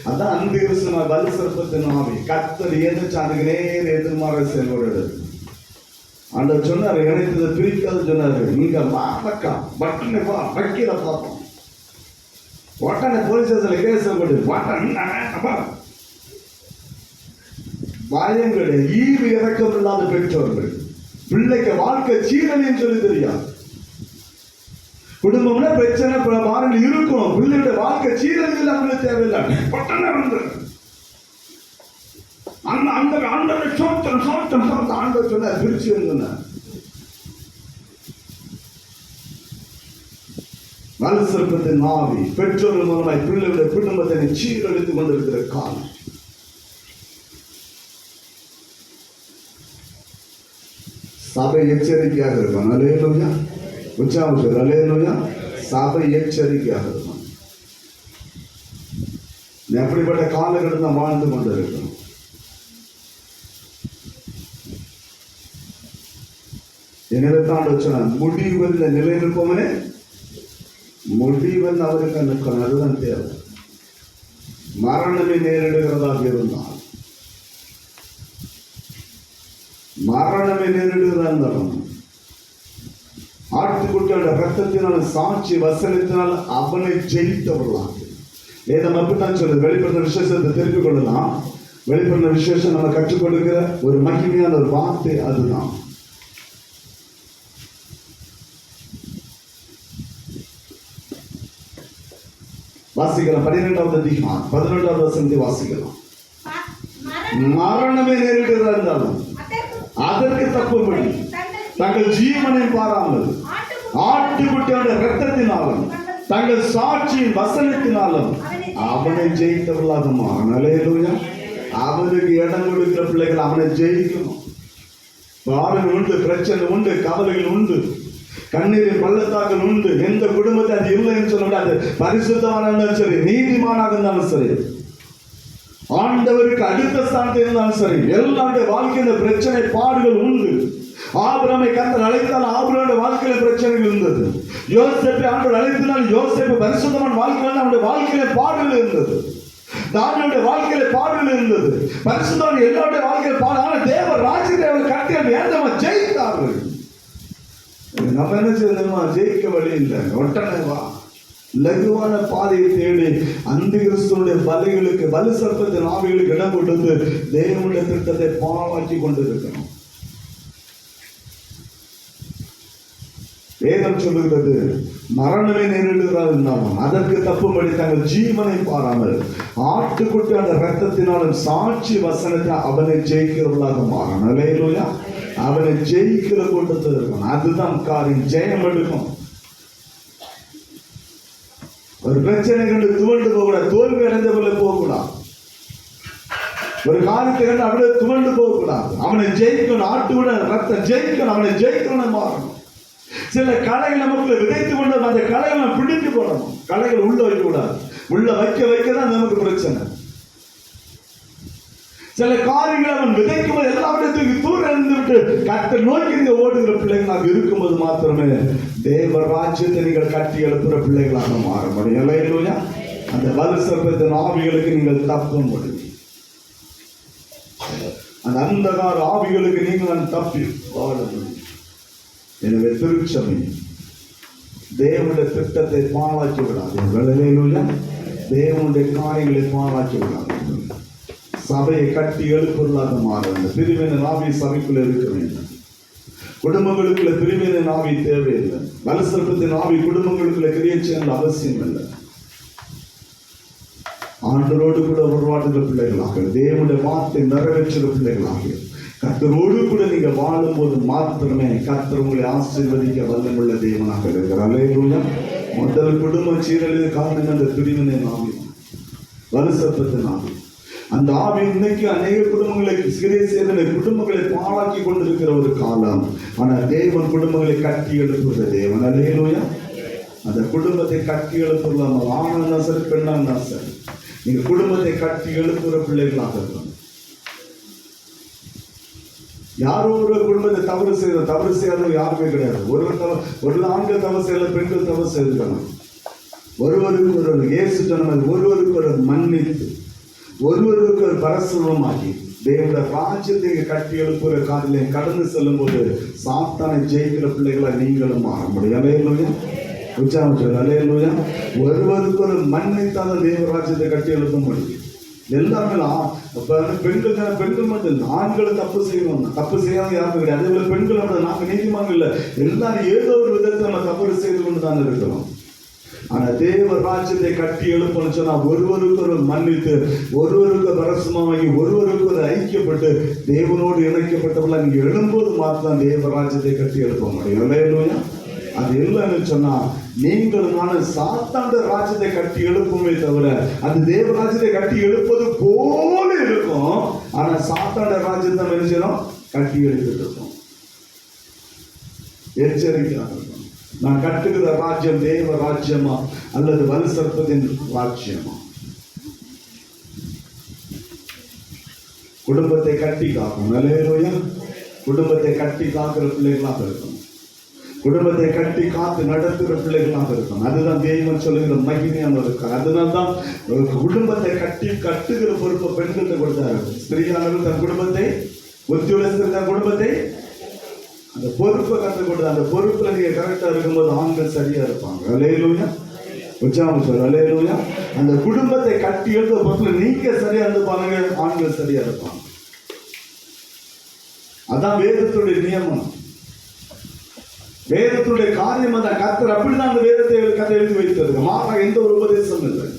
அதான் அந்த விசமா பலி சர்ப்பத்தின் ஆவி கர்த்தர் எதிர்த்து அதுக்கு நேர எதிர்மாற செயல்படுறது. ஆண்டவர் சொன்னாரு, இணைத்ததை பிரிக்காது சொன்னாரு. நீங்க மக்கா பட்டனை வைக்கிற பார்ப்போம். உடனே போலீஸ் ஸ்டேஷன்ல கேஸ் போட்டு பயங்கட ஈவு இறக்கம் இல்லாத பெற்றோர்கள் பிள்ளைக்கு வாழ்க்கை சீரழின்னு சொல்லி தெரியாது. குடும்பம்னா பிரச்சனை பாருங்கள் இருக்கும். பிள்ளையோட வாழ்க்கை சீரழிவில் அவங்களுக்கு தேவையில்லை. பட்டனை வந்து அந்த அந்த ஆண்டவர் சோத்தம் சோத்தம் சோத்த ஆண்டவர் சொன்ன பிரிச்சு இருந்தன. வலு சர்ப்பத்தின் ஆவி பெற்றோர்கள் மூலமாய் பிள்ளையுடைய குடும்பத்தை சீரழித்துக் கொண்டிருக்கிற காலம். சபை எச்சரிக்கையாக இருக்கும். அல்லேலூயா. உற்சாகம். அல்லேலூயா. சபை எச்சரிக்கையாக இருக்கும். எப்படிப்பட்ட காலகட்டம் தான் வாழ்ந்து கொண்டிருக்கிறோம். எனவே தான் சொன்னார், முடிவில் நிலை நிற்பவனே முடிவன் அவருக்கு நிற்கணும். அதுதான் தேவை. மரணமே நேரிடுகிறதாக இருந்தால் மரணமே நேரிடுகிறதா ஆட்டுக்குட்டியோட ரத்தத்தினால் சாட்சி வசனத்தினால் அவனை ஜெயித்தவர்களாக வேதம் அப்படித்தான் சொல்லுது. வெளிப்படுத்த விசேஷத்தை தெரிந்து கொள்ளலாம். வெளிப்படுத்த விசேஷம் நம்ம கற்றுக் கொடுக்கிற ஒரு மகிமையான ஒரு வார்த்தை அதுதான். வாசிக்கலாம். 12வது அதிகாரம் 11வது வசனத்தை வாசிக்கலாம். மரணமே நேரிடுகிறதா இருந்தாலும் அதற்கு தப்பும்படி தங்கள் ஜீவனை பாராமல் ஆட்டுக்குட்டியோட இரத்தத்தினாலும் தங்கள் சாட்சியின் வசனத்தினாலும் அவனை ஜெயித்தவர்களாக மாறும். அல்லேலூயா. அவனுக்கு இடம் கொடுக்கிற பிள்ளைகள் அவனை ஜெயிக்கணும். பாடல் உண்டு, பிரச்சனை உண்டு, கவலைகள் உண்டு, கண்ணீரின் பள்ளத்தாக்கள் உண்டு. எந்த குடும்பத்தை அது இல்லைன்னு சொல்ல முடியாது. பரிசுத்தமான இருந்தாலும் சரி, நீதிமானாக இருந்தாலும் சரி, ஆண்டவருக்கு அடுத்த ஸ்தானத்தில் இருந்தாலும் சரி, எல்லாருடைய வாழ்க்கையில பிரச்சனை பாடுகள் உண்டு. ஆபிரகாமை கர்த்தர் அழைத்தால் ஆபிரகாமுடைய வாழ்க்கையில பிரச்சனைகள் இருந்தது. யோசேப்பை ஆண்டவர் அழைத்தினால் யோசேப்பு பரிசுத்தமான வாழ்க்கையில அவனுடைய வாழ்க்கையில பாடுகள் இருந்தது. தானியேலுடைய வாழ்க்கையில பாடுகள் இருந்தது. பரிசுத்தமான எல்லாருடைய வாழ்க்கையில பாடு. ஆனால் தேவ ராஜ்யத்தை அவர்கள் கட்டி வேண்டமா ஜெயித்தார்கள். நம்ம என்ன செய்யணுமா? ஜெயிக்க வழி இல்லை. ஒட்டனை வா, லகுவான பாதையை தேடி அந்த கிறிஸ்துவனுடைய பலிகளுக்கு வலு சர்ப்பத்தின் ஆவிகளுக்கு இடம் கொடுத்து தேவனுடைய திட்டத்தை பாழாக்கி கொண்டிருக்கணும். வேதம் சொல்லுகிறது, மரணமே நேரிடுகிறார் இருந்தாலும் அதற்கு தப்பும்படி தங்கள் ஜீவனை பாராமல் ஆட்டுக்குட்டியான ரத்தத்தினாலும் சாட்சி வசனத்தை அவனை ஜெயிக்கிறவர்களாக மாறணும். அல்லேலூயா. அவனை ஜெயிக்கிற கூட்டத்தில் இருக்கணும். அதுதான் காரியம். ஜெயம் எடுக்கும். ஒரு பிரச்சனை கண்டு துவண்டு போகக்கூடாது. தோல்வி அடைந்த போல போகக்கூடாது. ஒரு காரியத்தை கண்டு அப்படியே துவண்டு போகக்கூடாது. அவனை ஜெயிக்கணும். ஆட்டுவிட ரத்தம் ஜெயிக்கணும். அவனை ஜெயிக்கணும் மாறணும். சில கலைகள் நமக்குள்ள விதைத்து கொண்டு அந்த கலைகளை பிடித்து போடணும். கலைகள் உள்ள வைக்க கூடாது. உள்ள வைக்கதான் நமக்கு பிரச்சனை. சில காரியங்களை அவன் விதைக்கும் போது எல்லாவற்றையும் தூர இருந்து விட்டு கர்த்தரை நோக்கி நீங்க ஓடுகிற பிள்ளைகளாக இருக்கும்போது மாத்திரமே தேவ ராஜ்யத்தை நீங்கள் கட்டி எழுப்புற பிள்ளைகளாக மாற முடியும். அல்லேலூயா. அந்த வலு சர்ப்பத்தின் ஆவிகளுக்கு நீங்கள் தப்ப முடியும். அந்த அந்தகார ஆவிகளுக்கு நீங்கள் தப்பி வாழ முடியும். எனவே திருச்சபை தேவனுடைய திட்டத்தை பாழாக்கி விடாது. அல்லேலூயா. தேவனுடைய காரியங்களை பாழாக்கி விடாது. சபையை கட்டி எழுப்புவதாக மாற வேண்டும். பிரிவினை ஆவி சபைக்குள்ள இருக்க வேண்டும். குடும்பங்களுக்குள்ள பிரிவினை ஆவி தேவையில்லை. வலு சர்ப்பத்தின் ஆவி குடும்பங்களுக்குள்ள கிரியேஷன் அவசியம் இல்லை. ஆண்டவரோடு கூட உருவாடுகிற பிள்ளைகளாக, தேவனுடைய வார்த்தை நிறைவேற்றுகிற பிள்ளைகளாக, கர்த்தரோடு கூட நீங்க வாழும் போது மாத்திரமே கர்த்தர் உங்களை ஆசீர்வதிக்க வல்லமுள்ள தேவனாக இருக்கிறார். அல்லேலூயா. முதல் குடும்ப சீரழிவு காரணம் அந்த பிரிவினை ஆவி, வலு சர்ப்பத்தின் ஆவி. அந்த ஆவி இன்னைக்கு அநேக குடும்பங்களுக்கு சிறிய சேதனை குடும்பங்களை பாழாக்கி கொண்டிருக்கிற ஒரு காலம். ஆனால் தேவன் குடும்பங்களை கட்டி எழுப்புகிற தேவன். அல்லேலூயா. அந்த குடும்பத்தை கட்டி எழுப்புலாம். ஆனா சரி, பெண்ணா சரி, நீங்க குடும்பத்தை கட்டி எழுப்புகிற பிள்ளைகளாக இருக்கணும். யாரோ ஒரு குடும்பத்தை தவறு செய்யாதவங்க யாருமே கிடையாது. ஒரு ஆண்கள் தவறு செய்யல, பெண்கள் தவறு செய்திருக்கணும். ஒருவருக்கு ஒரு இயேசு சொன்ன ஒருவருக்கு ஒரு மன்னித்து ஒருவருக்கு ஒரு பரசுரமாகி தேவனுடைய ராஜ்யத்தை கட்டி எழுப்புகிற காரியம் கடந்து செல்லும் போது சாத்தானை ஜெயிக்கிற பிள்ளைகளை நீங்களும் மாற முடியும். அலையலூயா, உற்சாகம் அலையலூயா. ஒருவருக்கு ஒரு மன்னித்தாத தேவ ராஜ்யத்தை கட்டி எழுப்ப முடியும். எல்லாமே பெண்கள் மட்டும் இல்லை, ஆண்களை தப்பு செய்வாங்க, தப்பு செய்யாத யாருக்கும் கிடையாது. அதே போல பெண்கள் அப்படி நாங்கள் நீதிமாங்க இல்லை, எல்லாரும் ஏதோ ஒரு விதத்தை நம்ம தவறு செய்து கொண்டு தான் இருக்கிறோம். ஆனா தேவ ராஜ்யத்தை கட்டி எழுப்பணும்னு சொன்னா ஒருவருக்கு ஒரு மன்னித்து ஒருவருக்கு பரசுமாகி ஒருவருக்கு ஒரு ஐக்கியப்பட்டு தேவனோடு இணைக்கப்பட்டவர்கள் நீங்க எழும்போது மாத்திரம் தேவ ராஜ்யத்தை கட்டி எழுப்ப முடியும். இல்லையா? அது இல்லைன்னு சொன்னா நீங்கள் நான் சாத்தாண்ட ராஜ்யத்தை கட்டி எழுப்புமே தவிர அது தேவ ராஜ்யத்தை கட்டி எழுப்பது போல இருக்கும். ஆனா சாத்தாண்ட ராஜ்யத்தை என்ன செய்யணும்? கட்டி எழுப்பிட்டு இருக்கோம். எச்சரிக்கையாக இருக்கும். நான் கட்டுகிற ராஜ்யம் தேவ ராஜ்யமா அல்லது வலு சர்ப்பத்தின் ராஜ்யமா? குடும்பத்தை கட்டி காக்கும். நல்ல குடும்பத்தை கட்டி காக்கிற பிள்ளைகளாக இருக்கும். குடும்பத்தை கட்டி காத்து நடத்துகிற பிள்ளைகளாக இருக்கும். அதுதான் தெய்வம் சொல்லுகிற மகிமையான இருக்கார். அதனால்தான் குடும்பத்தை கட்டுகிற பொறுப்பை பெண்கள்கிட்ட கொடுத்தாரு. ஸ்திரீயானவர்கள் தன் குடும்பத்தை உத்தியோகஸ்தர் தன் குடும்பத்தை அந்த பொறுப்பை கற்றுக் கொடுத்த அந்த பொறுப்புல நீங்க கரெக்டா இருக்கும்போது ஆண்கள் சரியா இருப்பாங்க. அல்லேலூயா, உற்சாகம் சொல்ல அல்லேலூயா. அந்த குடும்பத்தை கட்டி எழுத பொறுப்புல நீங்க சரியா இருப்பாங்க, ஆண்கள் சரியா இருப்பாங்க. அதான் வேதத்துடைய நியமனம், வேதத்துடைய காரியம். அந்த கர்த்தர் அப்படிதான் அந்த வேதத்தை கதை எழுதி வைத்திருக்கு. மாறாக எந்த ஒரு உபதேசம் இல்லை.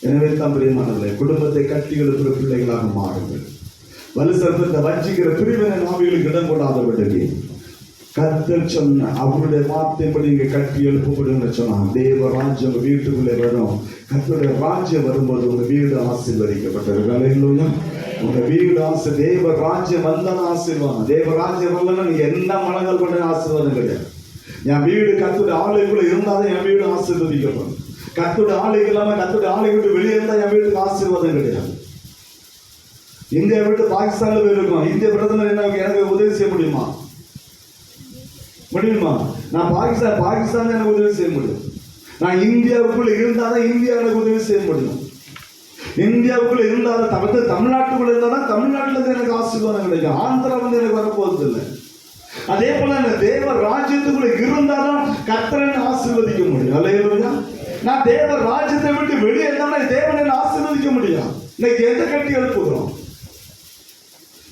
எனவே தான் பிரியமானவர்களே, குடும்பத்தை கட்டி எழுப்புகிற பிள்ளைகளாக மாறுங்கள். வலு சர்ப்பத்தை வஞ்சிக்கிற பிரிவினை ஆவிகளுக்கு இடம் கொடாதபடி கர்த்தர் சொன்ன அவருடைய வார்த்தைப்படி இங்க கட்டி எழுப்பப்படுன்னு சொன்னான். தேவ ராஜ்யம் வீட்டுக்குள்ளே வரும். கர்த்தருடைய ராஜ்யம் வரும்போது உங்க வீடு ஆசீர்வதிக்கப்பட்டிருக்கு. அல்லேலூயா. உங்க வீடு ஆசை தேவ ராஜ்யம் வந்தாலும் ஆசீர்வாதம். தேவ ராஜ்யம் வரலன்னா நீங்க என்ன மனங்கள் பண்ண ஆசீர்வாதம் கிடையாது. என் வீடு கர்த்தருடைய ஆலயக்குள்ள இருந்தாலும் என் வீடு ஆசீர்வதிக்கப்படும். கர்த்தருடைய ஆலயம் இல்லாம கர்த்தருடைய ஆலயம் விட்டு வெளியே இருந்தா என் வீட்டுக்கு ஆசீர்வாதம் கிடையாது. இந்தியா விட்டு பாகிஸ்தான்ல போயிருக்கோம். இந்திய பிரதமர் என்ன எனக்கு உதவி செய்ய முடியுமா? நான் பாகிஸ்தான் எனக்கு உதவி செய்ய முடியும். நான் இந்தியாவுக்குள்ள இருந்தாதான் இந்தியா எனக்கு உதவி செய்ய முடியும். இந்தியாவுக்குள்ள இருந்தாலும் தமிழ்நாட்டுக்குள்ள இருந்தாதான் தமிழ்நாட்டுல இருந்து எனக்கு ஆசீர்வாதம் கிடைக்கும். ஆந்திரா வந்து எனக்கு வரப்போறது இல்லை. அதே போல இந்த தேவ ராஜ்யத்துக்குள்ள இருந்தாலும் கர்த்தரை ஆசீர்வதிக்க முடியும். அல்லேலூயா. நான் தேவ ராஜ்யத்தை விட்டு வெளியே இருந்தாலும் தேவனை ஆசீர்வதிக்க முடியும். இன்னைக்கு எந்த கட்டி எழுப்புகிறோம்?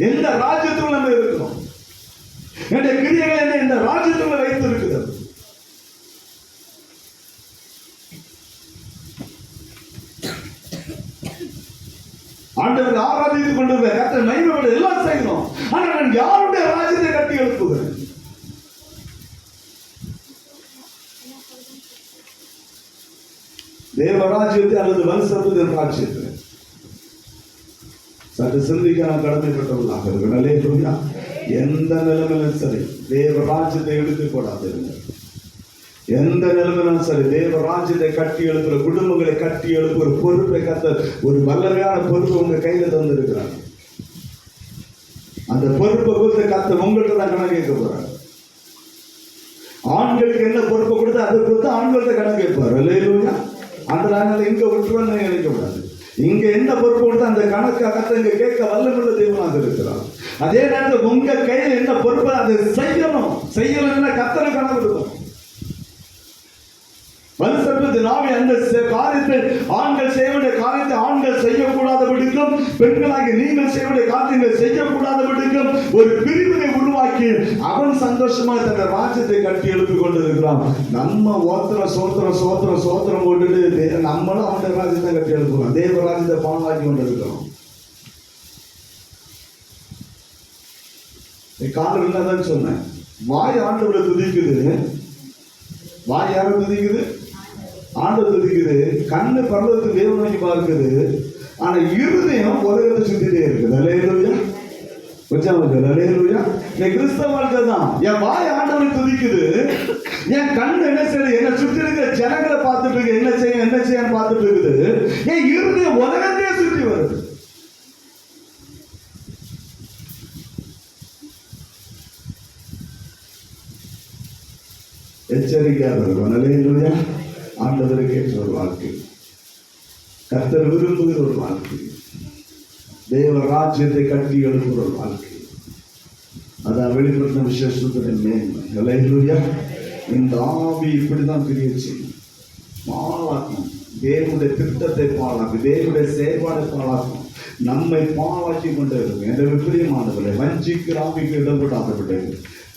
எந்த ராஜ்யத்துக்குள்ள நம்ம இருக்கிறோம்? என்னுடைய கிரியைகள் என்ன இந்த ராஜ்யத்துக்குள்ள வைத்து இருக்கிறது? ஆண்டவருக்கு ஆராதித்துக் கொண்டிருக்கிற கர்த்தரை மகிமைப்பட எல்லாம் செய்யணும். ஆனா நான் யாருடைய ராஜ்யத்தை கட்டி எழுப்புகிறேன்? தேவ ராஜ்யத்தை அல்லது வலு சர்ப்பத்தின் ராஜ்யத்தை சற்று சிந்திக்க நாம் கடமைப்பட்டவர்களாக இருக்கணும். அல்லேலூயா. எந்த நிலைமையிலும் சரி தேவ ராஜ்யத்தை எடுத்து போடாதீங்க. எந்த நிலைமையிலும் சரி தேவ ராஜ்யத்தை கட்டி எழுப்புற குடும்பங்களை கட்டி எழுப்புற பொறுப்பை கர்த்தர் ஒரு வல்லமையான பொறுப்பை உங்க கையில தந்திருக்கிறார். அந்த பொறுப்பை கொடுத்து கர்த்தர் உங்கள்கிட்ட தான் கணக்கு கேட்க போறார். ஆண்களுக்கு என்ன பொறுப்பை கொடுத்து அதை கொடுத்து ஆண்கள்கிட்ட கணக்கு கேட்பார். அல்லேலூயா. அதனால இங்க விட்டுருன்னு நினைக்கக்கூடாது. இங்க என்ன பொறுப்பு கொடுத்து அந்த கணக்காக இங்க கேட்க வல்லமுள்ள தெய்வமாக இருக்கிறார். அதே நேரத்தில் உங்க கையில் என்ன பொறுப்பு அதை செய்யணும் கர்த்தரை கணக்கு கொடுக்கும். வலு சர்ப்பத்தின் ஆவி அந்த காரியத்தை ஆண்கள் செய்ய வேண்டிய காரியத்தை ஆண்கள் செய்யக்கூடாதபடிக்கும் பெண்களாகி நீங்கள் செய்ய வேண்டிய காரியங்களை செய்யக்கூடாதபடிக்கும் ஒரு பிரிவினை உருவாக்கி அவன் சந்தோஷமாக தன்னை ராஜ்யத்தை கட்டி எழுப்பிக் கொண்டிருக்கிறான். நம்ம சோத்திரம் போட்டுட்டு நம்மளும் அவனுடைய ராஜ்யத்தை கட்டி எழுப்புறோம். தேவ ராஜ்யத்தை பாழாக்கி கொண்டிருக்கிறோம். காலம் இல்லதான் சொன்னேன். வாய் ஆண்டவரை துதிக்குது. வாய் யாரை துதிக்குது? ஆண்டவர் துதிக்குது. கண்ணு பரலோகத்துக்கு தேவனை நோக்கி பார்க்குது. ஆனா இருதயம் உலகத்தை சுத்திட்டே இருக்குது. அல்லேலூயா. அல்லேலூயா. என் கிறிஸ்தவ வாழ்க்கை தான். என் வாய் ஆண்டவரை துதிக்குது. என் கண்ணு என்ன செய்யுது? என்னை சுற்றி இருக்கிற ஜனங்களை பார்த்துட்டு இருக்கு. என்ன செய்ய பார்த்துட்டு இருக்குது. என் இருதயம் உலகத்தையே சுற்றி வருது. எச்சரிக்கையாக இருக்கும். அல்லேலூயா. ஆண்டவருக்கு ஏற்ற ஒரு வாழ்க்கை, கர்த்தர் விரும்புகிற ஒரு வாழ்க்கை, தேவ ராஜ்யத்தை கட்டி எழுப்புகிற ஒரு வாழ்க்கை, அதான் வெளிப்படுத்தின விசேஷத்தின் மேன்மை. அல்லேலூயா. இந்த ஆவி இப்படிதான் கிரியை செய்யும், பாழாக்கும், தேவனுடைய திட்டத்தை பாழாக்கும், தேவனுடைய செயல்பாடை பாழாக்கும், நம்மை பாழாக்கி கொண்டே இருக்கும். என்ற விபரீதமானவர்களை வஞ்சிக்கிற ஆவிக்கு இடம் கொண்டாதபடி,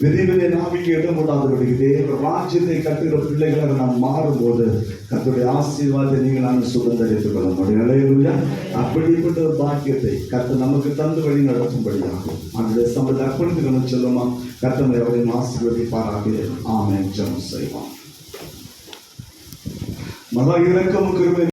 விதிவிலை ஆவிக்கு இடம் கொண்டாதபடி தேவ ராஜ்யத்தை கட்டுகிற பிள்ளைகளாக நாம் மாறும்போது கர்த்தருடைய ஆசீர்வாதத்தை நீங்கள் நான் சுதந்திரித்துக் கொள்ள முடியும். அல்லேலூயா. அப்படிப்பட்ட ஒரு பாக்கியத்தை கர்த்தர் நமக்கு தந்து வழி நடத்தும்படியாகும். அந்த சம்பளத்தை அர்ப்பணித்து நம்ம சொல்லுமா, கர்த்தரை அவரையும் ஆசீர்வதிப்பாராக. ஆமென். ஜெபம் செய்வோம். மகா இரக்கமும் கிருபை